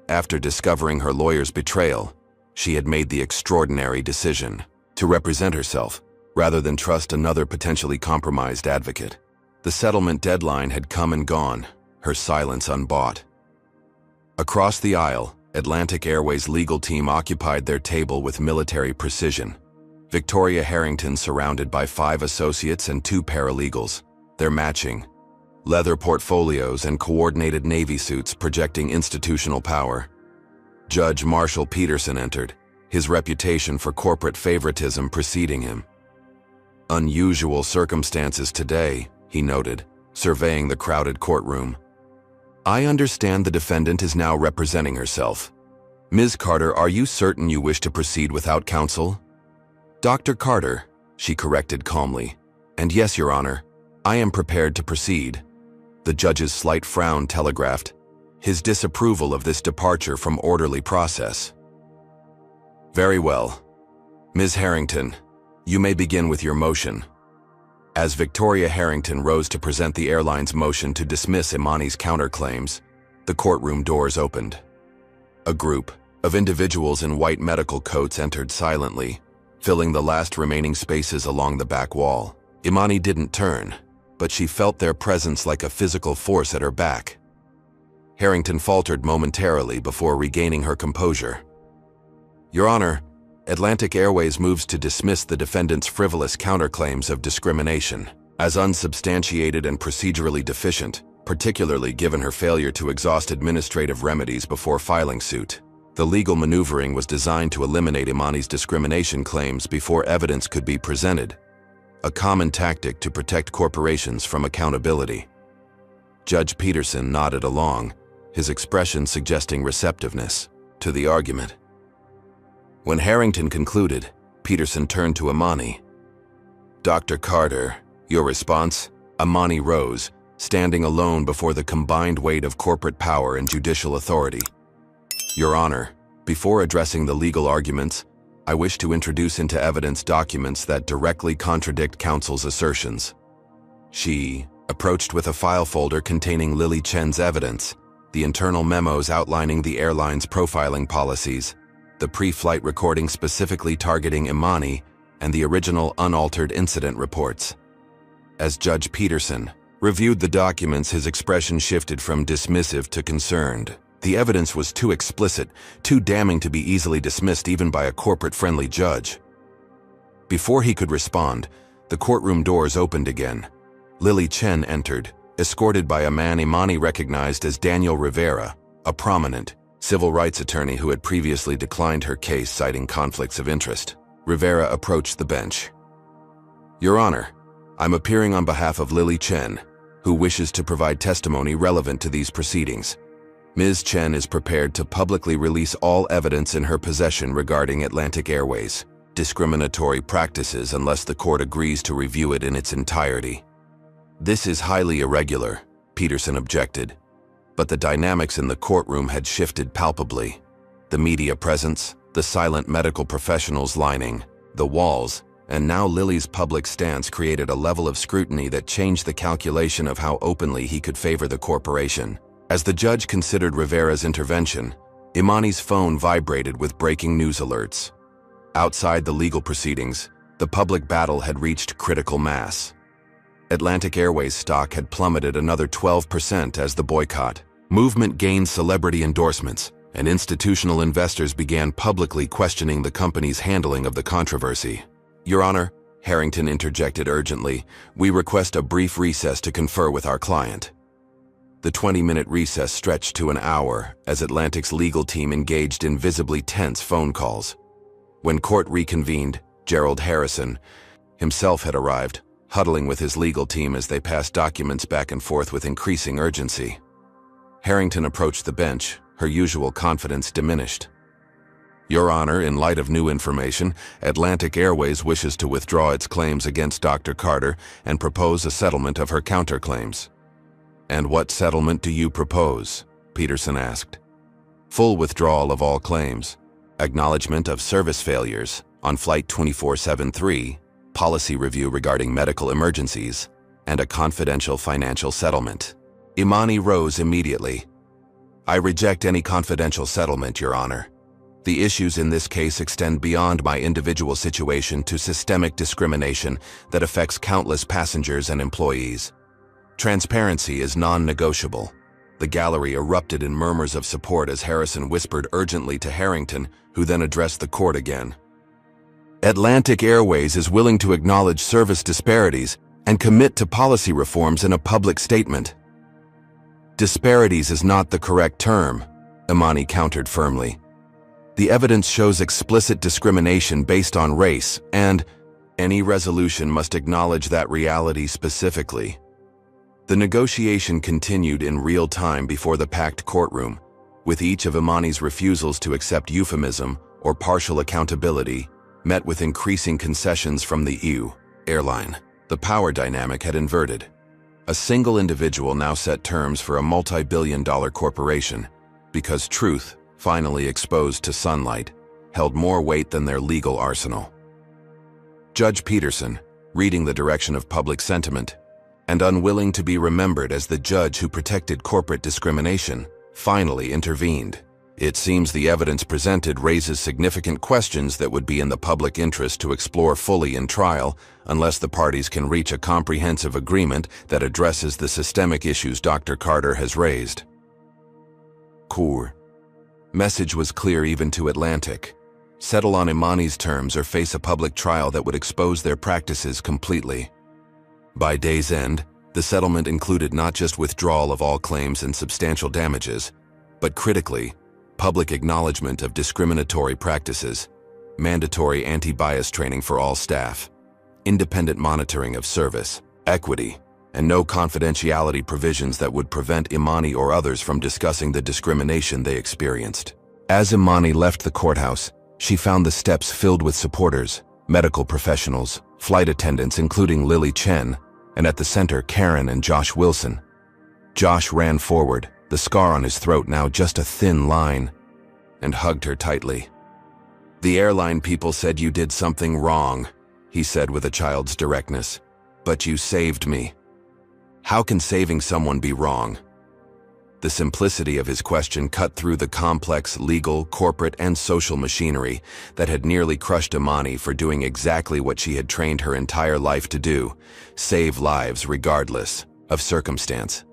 After discovering her lawyer's betrayal, she had made the extraordinary decision to represent herself rather than trust another potentially compromised advocate. The settlement deadline had come and gone, her silence unbought. Across the aisle, Atlantic Airways' legal team occupied their table with military precision. Victoria Harrington surrounded by 5 associates and 2 paralegals, their matching leather portfolios and coordinated navy suits projecting institutional power. Judge Marshall Peterson entered, his reputation for corporate favoritism preceding him. "Unusual circumstances today," he noted, surveying the crowded courtroom. "I understand the defendant is now representing herself. Ms. Carter, are you certain you wish to proceed without counsel?" "Dr. Carter," she corrected calmly. "And yes, Your Honor, I am prepared to proceed." The judge's slight frown telegraphed his disapproval of this departure from orderly process. "Very well. Ms. Harrington, you may begin with your motion." As Victoria Harrington rose to present the airline's motion to dismiss Imani's counterclaims, the courtroom doors opened. A group of individuals in white medical coats entered silently, filling the last remaining spaces along the back wall. Imani didn't turn, but she felt their presence like a physical force at her back. Harrington faltered momentarily before regaining her composure. "Your Honor, Atlantic Airways moves to dismiss the defendant's frivolous counterclaims of discrimination as unsubstantiated and procedurally deficient, particularly given her failure to exhaust administrative remedies before filing suit." The legal maneuvering was designed to eliminate Imani's discrimination claims before evidence could be presented, a common tactic to protect corporations from accountability. Judge Peterson nodded along, his expression suggesting receptiveness to the argument. When Harrington concluded, Peterson turned to Imani. "Dr. Carter, your response?" Imani rose, standing alone before the combined weight of corporate power and judicial authority. "Your Honor, before addressing the legal arguments, I wish to introduce into evidence documents that directly contradict counsel's assertions." She approached with a file folder containing Lily Chen's evidence, the internal memos outlining the airline's profiling policies, the pre-flight recording specifically targeting Imani, and the original unaltered incident reports. As Judge Peterson reviewed the documents, his expression shifted from dismissive to concerned. The evidence was too explicit, too damning to be easily dismissed even by a corporate-friendly judge. Before he could respond, the courtroom doors opened again. Lily Chen entered, escorted by a man Imani recognized as Daniel Rivera, a prominent civil rights attorney who had previously declined her case citing conflicts of interest. Rivera approached the bench. "Your Honor, I'm appearing on behalf of Lily Chen, who wishes to provide testimony relevant to these proceedings. Ms. Chen is prepared to publicly release all evidence in her possession regarding Atlantic Airways' discriminatory practices unless the court agrees to review it in its entirety." "This is highly irregular," Peterson objected. But the dynamics in the courtroom had shifted palpably. The media presence, the silent medical professionals lining the walls, and now Lily's public stance created a level of scrutiny that changed the calculation of how openly he could favor the corporation. As the judge considered Rivera's intervention, Imani's phone vibrated with breaking news alerts. Outside the legal proceedings, the public battle had reached critical mass. Atlantic Airways stock had plummeted another 12% as the boycott movement gained celebrity endorsements, and institutional investors began publicly questioning the company's handling of the controversy. "Your Honor," Harrington interjected urgently, "we request a brief recess to confer with our client." The 20-minute recess stretched to an hour as Atlantic's legal team engaged in visibly tense phone calls. When court reconvened, Gerald Harrison himself had arrived, huddling with his legal team as they passed documents back and forth with increasing urgency. Harrington approached the bench, her usual confidence diminished. "Your Honor, in light of new information, Atlantic Airways wishes to withdraw its claims against Dr. Carter and propose a settlement of her counterclaims." "And what settlement do you propose?" Peterson asked. "Full withdrawal of all claims, acknowledgement of service failures on Flight 2473, policy review regarding medical emergencies, and a confidential financial settlement." Imani rose immediately. "I reject any confidential settlement, Your Honor. The issues in this case extend beyond my individual situation to systemic discrimination that affects countless passengers and employees. Transparency is non-negotiable." The gallery erupted in murmurs of support as Harrison whispered urgently to Harrington, who then addressed the court again. "Atlantic Airways is willing to acknowledge service disparities and commit to policy reforms in a public statement." "Disparities is not the correct term," Imani countered firmly. "The evidence shows explicit discrimination based on race, and any resolution must acknowledge that reality specifically." The negotiation continued in real time before the packed courtroom, with each of Imani's refusals to accept euphemism or partial accountability met with increasing concessions from the EU airline. The power dynamic had inverted. A single individual now set terms for a multi-billion-dollar corporation because truth, finally exposed to sunlight, held more weight than their legal arsenal. Judge Peterson, reading the direction of public sentiment, and unwilling to be remembered as the judge who protected corporate discrimination, finally intervened. "It seems the evidence presented raises significant questions that would be in the public interest to explore fully in trial unless the parties can reach a comprehensive agreement that addresses the systemic issues Dr. Carter has raised." Core message was clear even to Atlantic. Settle on Imani's terms or face a public trial that would expose their practices completely. By day's end, the settlement included not just withdrawal of all claims and substantial damages, but critically, public acknowledgement of discriminatory practices, mandatory anti-bias training for all staff, independent monitoring of service, equity, and no confidentiality provisions that would prevent Imani or others from discussing the discrimination they experienced. As Imani left the courthouse, she found the steps filled with supporters, medical professionals, flight attendants including Lily Chen, and at the center Karen and Josh Wilson. Josh ran forward, the scar on his throat now just a thin line, and hugged her tightly. "The airline people said you did something wrong," he said with a child's directness. "But you saved me." How can saving someone be wrong? The simplicity of his question cut through the complex legal, corporate, and social machinery that had nearly crushed Imani for doing exactly what she had trained her entire life to do: save lives regardless of circumstance.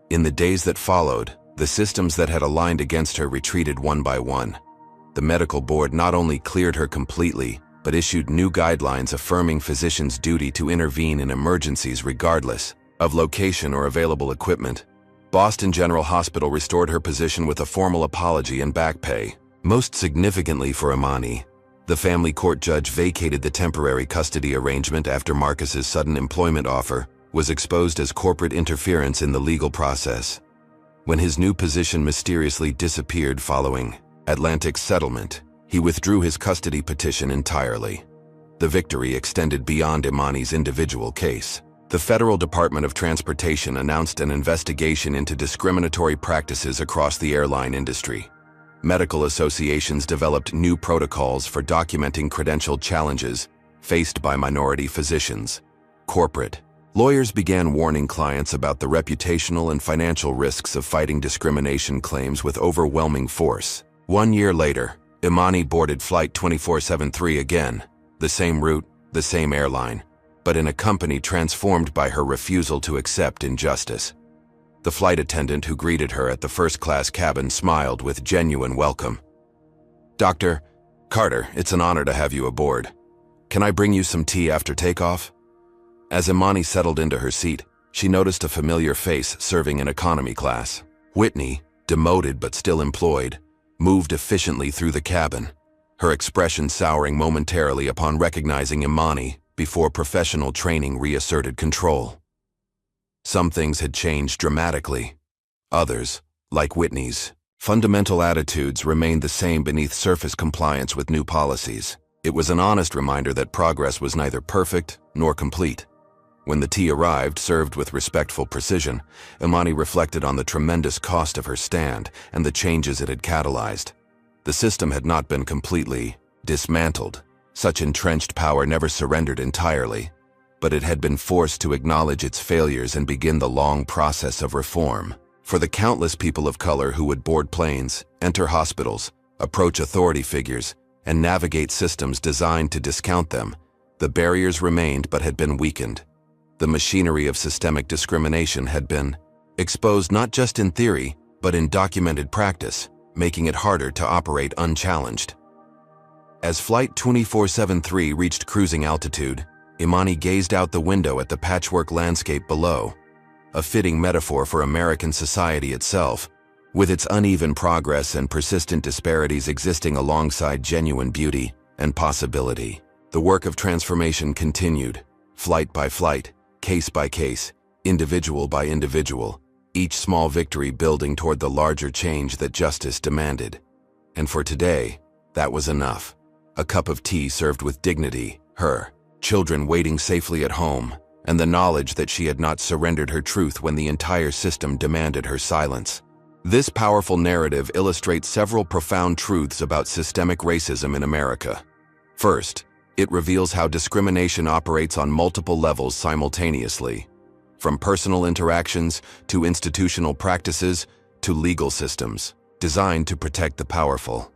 In the days that followed, the systems that had aligned against her retreated one by one. The medical board not only cleared her completely, but issued new guidelines affirming physicians' duty to intervene in emergencies regardless of location or available equipment. Boston General Hospital restored her position with a formal apology and back pay. Most significantly for Imani, the family court judge vacated the temporary custody arrangement after Marcus's sudden employment offer was exposed as corporate interference in the legal process. When his new position mysteriously disappeared following Atlantic's settlement, he withdrew his custody petition entirely. The victory extended beyond Imani's individual case. The Federal Department of Transportation announced an investigation into discriminatory practices across the airline industry. Medical associations developed new protocols for documenting credential challenges faced by minority physicians. Corporate lawyers began warning clients about the reputational and financial risks of fighting discrimination claims with overwhelming force. 1 year later, Imani boarded Flight 2473 again, the same route, the same airline, but in a company transformed by her refusal to accept injustice. The flight attendant who greeted her at the first-class cabin smiled with genuine welcome. "Dr. Carter, it's an honor to have you aboard. Can I bring you some tea after takeoff?" As Imani settled into her seat, she noticed a familiar face serving in economy class. Whitney, demoted but still employed, moved efficiently through the cabin, her expression souring momentarily upon recognizing Imani before professional training reasserted control. Some things had changed dramatically. Others, like Whitney's, fundamental attitudes remained the same beneath surface compliance with new policies. It was an honest reminder that progress was neither perfect nor complete. When the tea arrived, served with respectful precision, Imani reflected on the tremendous cost of her stand and the changes it had catalyzed. The system had not been completely dismantled. Such entrenched power never surrendered entirely, but it had been forced to acknowledge its failures and begin the long process of reform. For the countless people of color who would board planes, enter hospitals, approach authority figures, and navigate systems designed to discount them, the barriers remained but had been weakened. The machinery of systemic discrimination had been exposed not just in theory, but in documented practice, making it harder to operate unchallenged. As Flight 2473 reached cruising altitude, Imani gazed out the window at the patchwork landscape below, a fitting metaphor for American society itself, with its uneven progress and persistent disparities existing alongside genuine beauty and possibility. The work of transformation continued, flight by flight, case by case, individual by individual, each small victory building toward the larger change that justice demanded. And for today, that was enough. A cup of tea served with dignity, her children waiting safely at home, and the knowledge that she had not surrendered her truth when the entire system demanded her silence. This powerful narrative illustrates several profound truths about systemic racism in America. First, it reveals how discrimination operates on multiple levels simultaneously, from personal interactions to institutional practices to legal systems, designed to protect the powerful.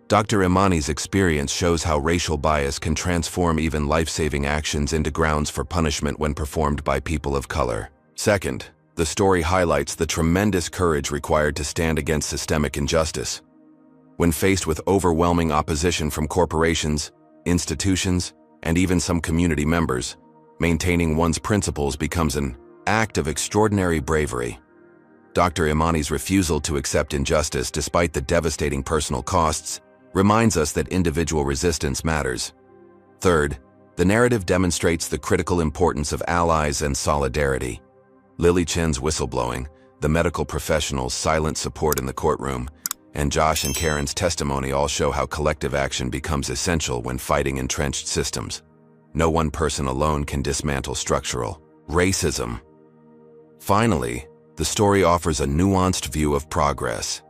Dr. Imani's experience shows how racial bias can transform even life-saving actions into grounds for punishment when performed by people of color. Second, the story highlights the tremendous courage required to stand against systemic injustice. When faced with overwhelming opposition from corporations, institutions, and even some community members, maintaining one's principles becomes an act of extraordinary bravery. Dr. Imani's refusal to accept injustice despite the devastating personal costs reminds us that individual resistance matters. Third, the narrative demonstrates the critical importance of allies and solidarity. Lily Chen's whistleblowing, the medical professionals' silent support in the courtroom, and Josh and Karen's testimony all show how collective action becomes essential when fighting entrenched systems. No one person alone can dismantle structural racism. Finally, the story offers a nuanced view of progress.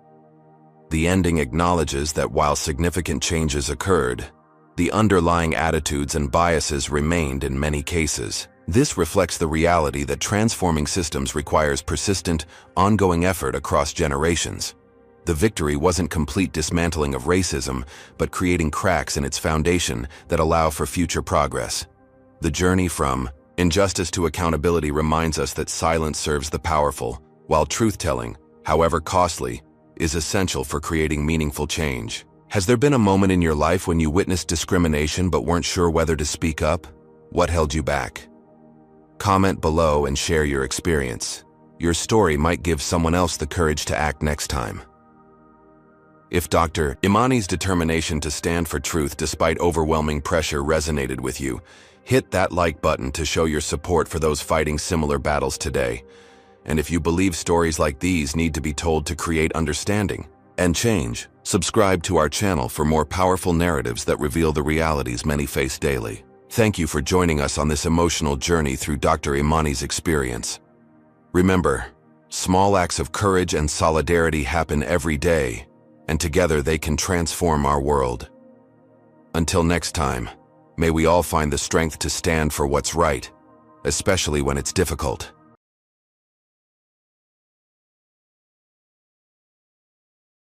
The ending acknowledges that while significant changes occurred, the underlying attitudes and biases remained in many cases. This reflects the reality that transforming systems requires persistent, ongoing effort across generations. The victory wasn't complete dismantling of racism, but creating cracks in its foundation that allow for future progress. The journey from injustice to accountability reminds us that silence serves the powerful, while truth-telling, however costly, is essential for creating meaningful change. Has there been a moment in your life when you witnessed discrimination but weren't sure whether to speak up? What held you back? Comment below and share your experience. Your story might give someone else the courage to act next time. If Dr. Imani's determination to stand for truth despite overwhelming pressure resonated with you, hit that like button to show your support for those fighting similar battles today. And if you believe stories like these need to be told to create understanding and change, subscribe to our channel for more powerful narratives that reveal the realities many face daily. Thank you for joining us on this emotional journey through Dr. Imani's experience. Remember, small acts of courage and solidarity happen every day, and together they can transform our world. Until next time, may we all find the strength to stand for what's right, especially when it's difficult.